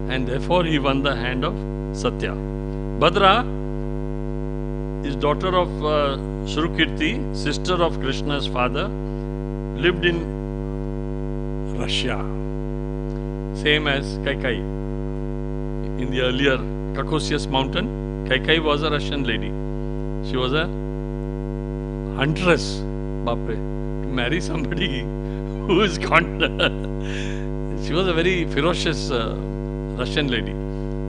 And therefore he won the hand of Satya. Bhadra is daughter of Shrukirti, sister of Krishna's father, lived in Russia. Same as Kaikai. In the earlier Caucasus mountain, Kaikai was a Russian lady. She was a huntress. Bapre. To marry somebody who is she was a very ferocious Russian lady.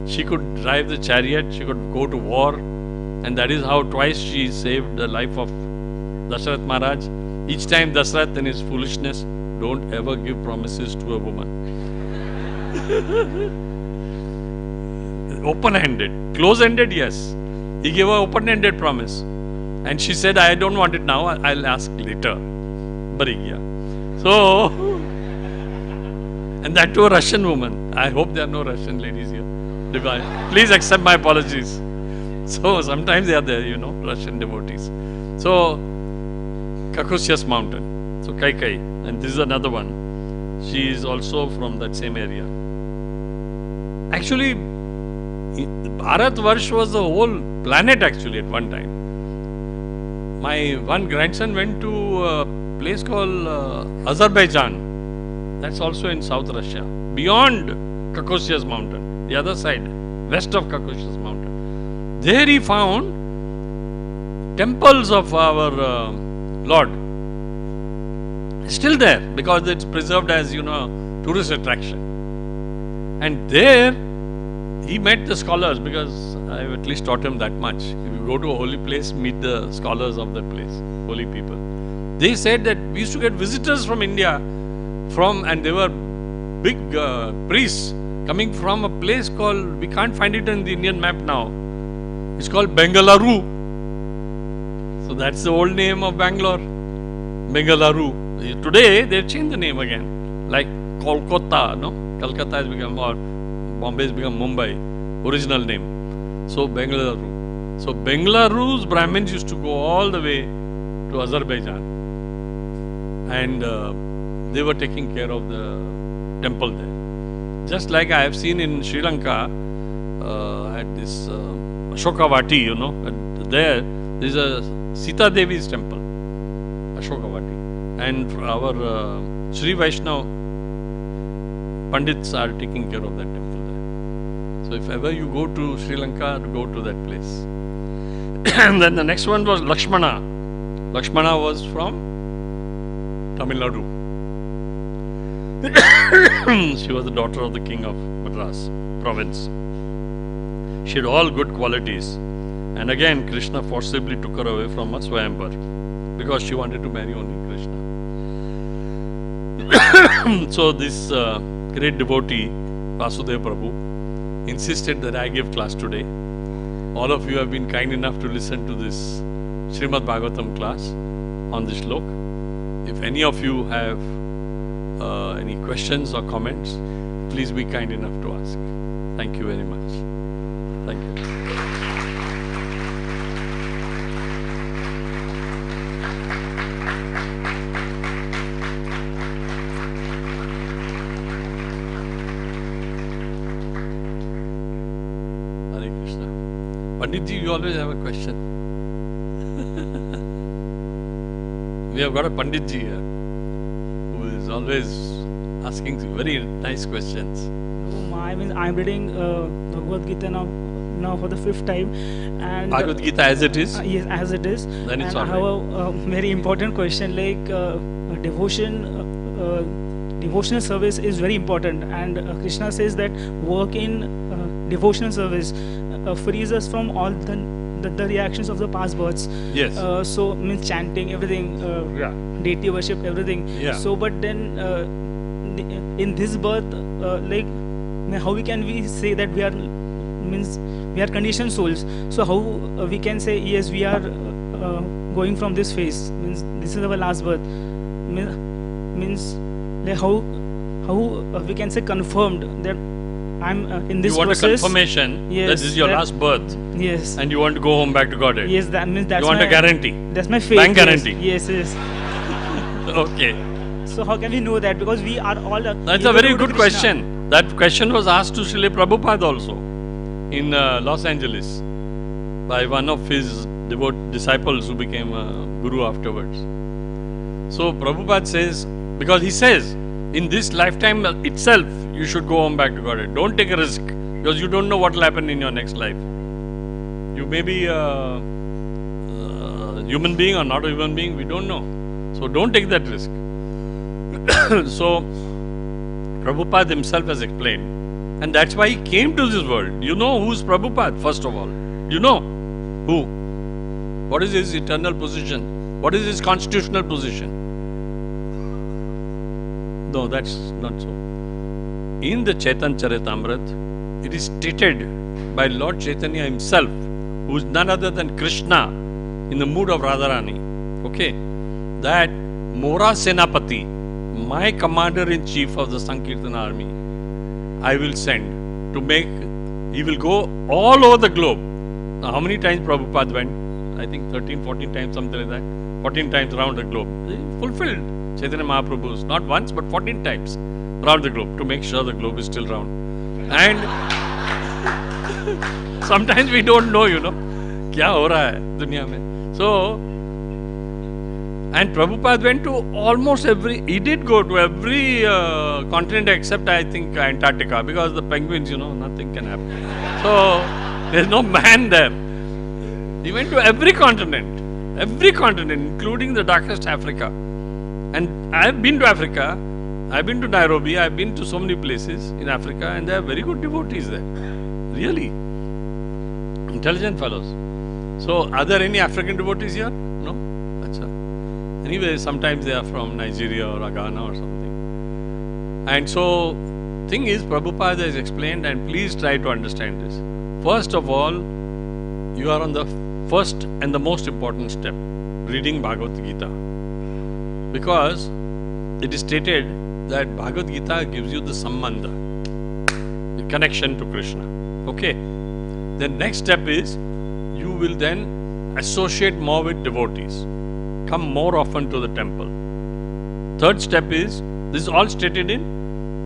She could drive the chariot, she could go to war, and that is how twice she saved the life of Dasharath Maharaj. Each time Dasharath in his foolishness, don't ever give promises to a woman. Open-handed. Close-ended, yes. He gave her open-ended promise. And she said, I don't want it now, I'll ask later. Barigia. So, and that to a Russian woman. I hope there are no Russian ladies here. Please accept my apologies. So, sometimes they are there, Russian devotees. So, Caucasus mountain. So, Kaikai. And this is another one. She is also from that same area. Actually, Bharatvarsh was the whole planet actually at one time. My one grandson went to a place called Azerbaijan. That's also in South Russia. Beyond Caucasus mountain. The other side. West of Caucasus mountain. There he found temples of our Lord is still there because it's preserved as, tourist attraction. And there he met the scholars, because I've at least taught him that much. If you go to a holy place, meet the scholars of that place, holy people. They said that we used to get visitors from India, and they were big priests coming from a place called, we can't find it in the Indian map now. It's called Bengaluru. So that's the old name of Bangalore, Bengaluru. Today they've changed the name again, like Kolkata, no? Calcutta has become, or Bombay has become Mumbai, original name. So Bengaluru. So Bengalaru's Brahmins used to go all the way to Azerbaijan, and they were taking care of the temple there. Just like I have seen in Sri Lanka, at this Ashoka Vati, there is a Sita Devi's temple, Ashoka Vati, and our Sri Vaishnav Pandits are taking care of that temple there. So if ever you go to Sri Lanka, go to that place. And then the next one was Lakshmana. Lakshmana was from Tamil Nadu. She was the daughter of the king of Madras province. She had all good qualities. And again, Krishna forcibly took her away from a Swayamvar because she wanted to marry only Krishna. So this great devotee, Vasudev Prabhu, insisted that I give class today. All of you have been kind enough to listen to this Srimad Bhagavatam class on this shlok. If any of you have any questions or comments, please be kind enough to ask. Thank you very much. Thank you. Hare Krishna. Panditji, you always have a question. We have got a Panditji here who is always asking very nice questions. I'm reading Bhagavad Gita now for the 5th time. And Bhagavad Gita as it is? Yes, as it is. Then it's and all I have a very important question, like devotional service is very important, and Krishna says that work in devotional service frees us from all the reactions of the past births. Yes. So means chanting, everything, deity worship, everything. Yeah. So but then in this birth, like how can we say that we are conditioned souls? So how we can say yes, we are going from this phase, means this is our last birth, means like how we can say confirmed that I'm in this process. You want a confirmation, yes, that this is your last birth. Yes. And you want to go home back to Godhead. Yes, that means that's you want a guarantee. That's my faith. Bank guarantee. Yes. Okay. So how can we know that? Because we are all. That's a very good question. That question was asked to Srila Prabhupada also in Los Angeles by one of his disciples who became a guru afterwards. So Prabhupada says, because he says, in this lifetime itself, you should go home back to Godhead. Don't take a risk, because you don't know what will happen in your next life. You may be a human being or not a human being, we don't know. So don't take that risk. So Prabhupada himself has explained, and that's why he came to this world. You know who's Prabhupada, first of all? You know who? What is his eternal position? What is his constitutional position? No, that's not so. In the Chaitanya Charitamrita, it is stated by Lord Chaitanya himself, who is none other than Krishna in the mood of Radharani, okay, that Mora Senapati, my commander-in-chief of the Sankirtan army, I will send to make, he will go all over the globe. Now, how many times Prabhupada went? I think 13, 14 times, something like that. 14 times around the globe. He fulfilled Chaitanya Mahaprabhu's, not once, but 14 times around the globe to make sure the globe is still round. And sometimes we don't know, kya ho raha hai duniya mein. So, and Prabhupada went to almost he did go to every continent except, I think, Antarctica, because the penguins, nothing can happen. So, there's no man there. He went to every continent. Every continent, including the darkest Africa. And I've been to Africa, I've been to Nairobi, I've been to so many places in Africa, and there are very good devotees there. Really. Intelligent fellows. So, are there any African devotees here? No? Achha. Anyway, sometimes they are from Nigeria or Ghana or something. And so, thing is, Prabhupada has explained, and please try to understand this. First of all, you are on the first and the most important step, reading Bhagavad Gita. Because it is stated that Bhagavad Gita gives you the sambandha, the connection to Krishna. Okay? The next step is, you will then associate more with devotees. Come more often to the temple. Third step is, this is all stated in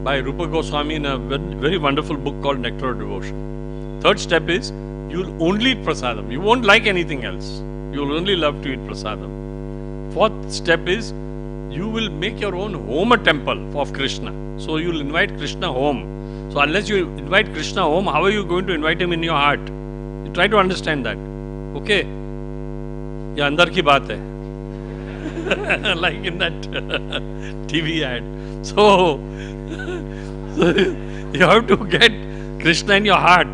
by Rupa Goswami in a very wonderful book called Nectar of Devotion. Third step is, you will only eat prasadam. You won't like anything else. You will only love to eat prasadam. Fourth step is, you will make your own home a temple of Krishna. So you will invite Krishna home. So unless you invite Krishna home, how are you going to invite him in your heart? You try to understand that. Okay? ये अंदर की बात है. Like in that TV ad. So you have to get Krishna in your heart.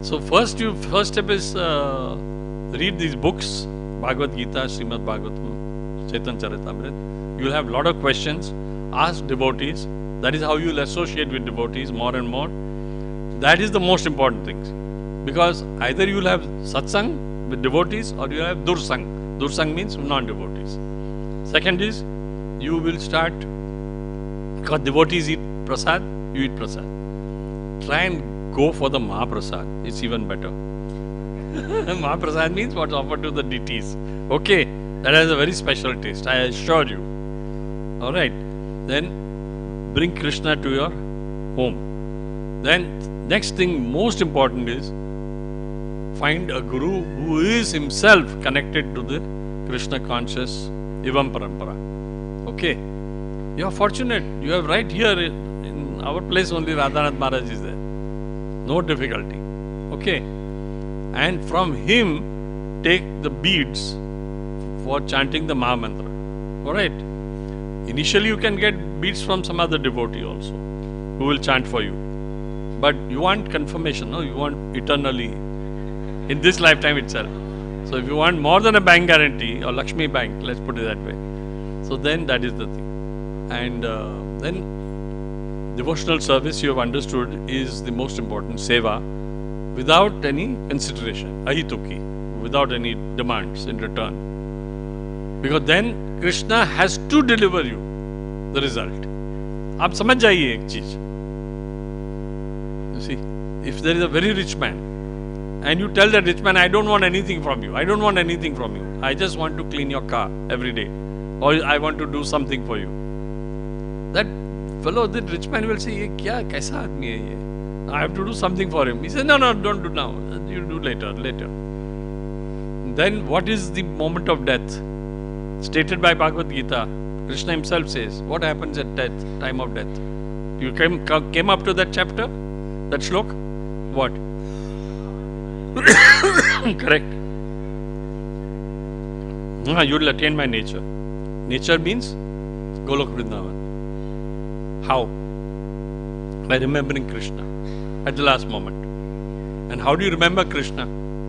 So first step is read these books, Bhagavad Gita, Srimad Bhagavatam, Chaitanya Charitamrita. You will have a lot of questions. Ask devotees. That is how you will associate with devotees more and more. That is the most important thing. Because either you will have satsang with devotees or you will have dursang. Dursang means non-devotees. Second is, you will start, because devotees eat prasad, you eat prasad. Try and go for the Mahaprasad. It's even better. Mahaprasad means what's offered to the deities. Okay, that has a very special taste, I assure you. Alright, then bring Krishna to your home. Then next thing, most important is, find a guru who is himself connected to the Krishna conscious Ivam Parampara. Okay, you are fortunate. You have right here in our place only Radhanath Maharaj is there. No difficulty. Okay, and from him take the beads for chanting the Maha Mantra. Alright. Initially you can get beads from some other devotee also who will chant for you. But you want confirmation, no? You want eternally in this lifetime itself. So if you want more than a bank guarantee or Lakshmi Bank, let's put it that way. So then that is the thing. And then devotional service, you have understood, is the most important, seva, without any consideration, ahituki, without any demands in return. Because then Krishna has to deliver you the result. आप समझ जाइए एक चीज. You see, if there is a very rich man and you tell that rich man, I don't want anything from you, I don't want anything from you, I just want to clean your car every day, or I want to do something for you. That fellow, that rich man will say, ये क्या कैसा आदमी है ये? I have to do something for him. He says, no, don't do now. You do later. Then what is the moment of death? Stated by Bhagavad Gita, Krishna himself says, what happens at death, time of death? You came up to that chapter, that shlok? What? Correct. You will attain my nature. Nature means Golok Vrindavan. How? By remembering Krishna at the last moment. And how do you remember Krishna?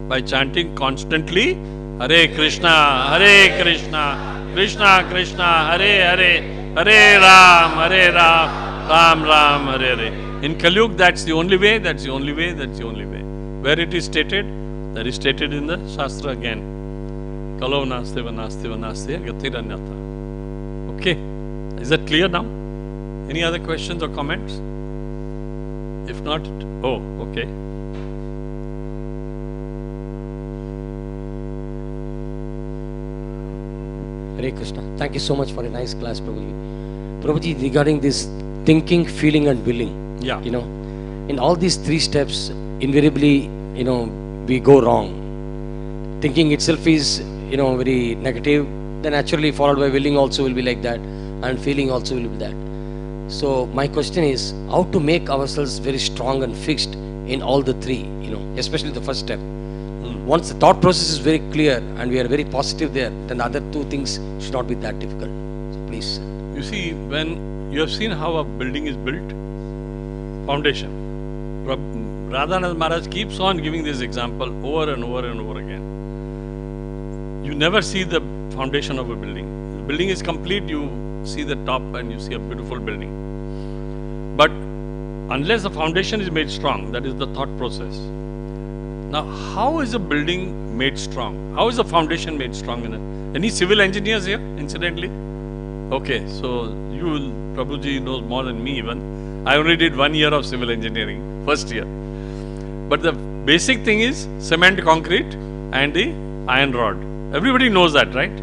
By chanting constantly Hare Krishna, Krishna Krishna, Hare Hare, Hare Ram, Ram Ram, Hare Hare. In Kali-yuga, that's the only way, that's the only way, that's the only way. Where it is stated? That is stated in the Shastra again. Kalau naste vanaste gatiranyata. Okay. Is that clear now? Any other questions or comments? If not, oh, okay. Hare Krishna. Thank you so much for a nice class, Prabhuji. Prabhuji, regarding this thinking, feeling and willing. Yeah. In all these three steps, invariably, we go wrong. Thinking itself is, very negative. Then naturally followed by willing also will be like that. And feeling also will be that. So my question is, how to make ourselves very strong and fixed in all the three, especially the first step. once the thought process is very clear and we are very positive there, then the other two things should not be that difficult. So please. You see, when you have seen how a building is built, foundation. Radhanand Maharaj keeps on giving this example over and over and over again. You never see the foundation of a building. The building is complete, you see the top and you see a beautiful building. But unless the foundation is made strong, that is the thought process. Now, how is a building made strong? How is the foundation made strong? Any civil engineers here, incidentally? Okay, so you, Prabhuji knows more than me even. I only did 1 year of civil engineering, first year. But the basic thing is cement, concrete and the iron rod. Everybody knows that, right?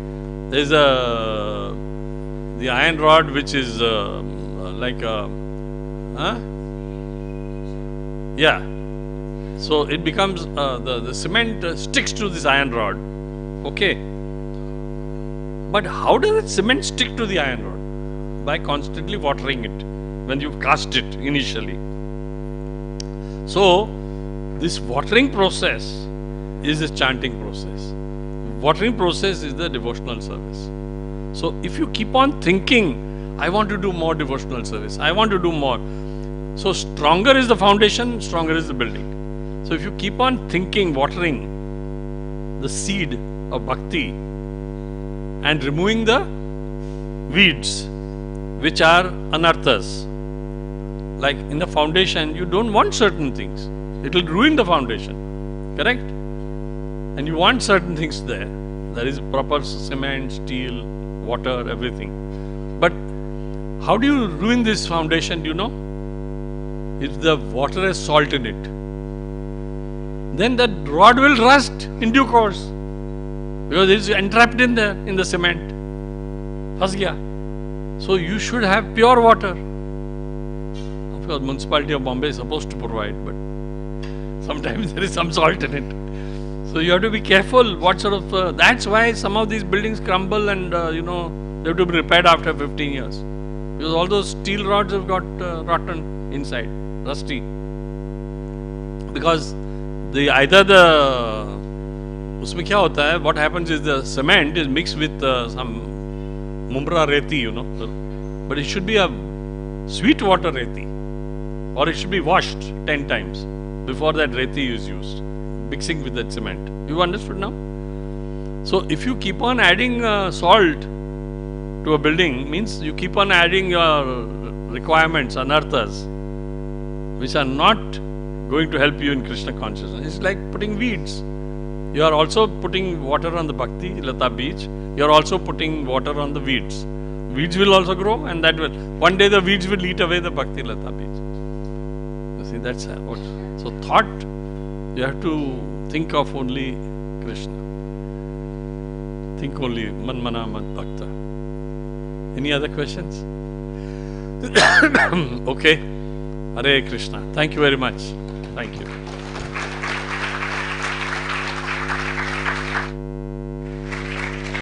There is the iron rod which is like a, yeah. So it becomes, the cement sticks to this iron rod, okay. But how does the cement stick to the iron rod? By constantly watering it when you cast it initially. So this watering process is a chanting process. Watering process is the devotional service. So if you keep on thinking, I want to do more devotional service, I want to do more. So stronger is the foundation, stronger is the building. So if you keep on thinking, watering the seed of bhakti and removing the weeds which are anarthas, like in the foundation, you don't want certain things. It will ruin the foundation, correct? And you want certain things there. There is proper cement, steel, water, everything. But how do you ruin this foundation, do you know? If the water has salt in it, then that rod will rust in due course. Because it is entrapped in there, in the cement. Fas gaya. So you should have pure water. Of course, municipality of Bombay is supposed to provide, but sometimes there is some salt in it. So you have to be careful what sort of, that's why some of these buildings crumble and, they have to be repaired after 15 years. Because all those steel rods have got rotten inside, rusty. Because उसमें क्या होता है, what happens is the cement is mixed with some mumbra reti, but it should be a sweet water reti, or it should be washed 10 times before that reti is used, mixing with that cement. You understood now? So if you keep on adding salt to a building, means you keep on adding your requirements, anarthas, which are not going to help you in Krishna consciousness. It's like putting weeds. You are also putting water on the Bhakti Lata beach. You are also putting water on the weeds. Weeds will also grow, and that will, one day the weeds will eat away the Bhakti Lata beach. You see, that's what. So thought, you have to think of only Krishna. Think only Man Mana Mad Bhakta. Any other questions? Okay. Hare Krishna. Thank you very much. Thank you.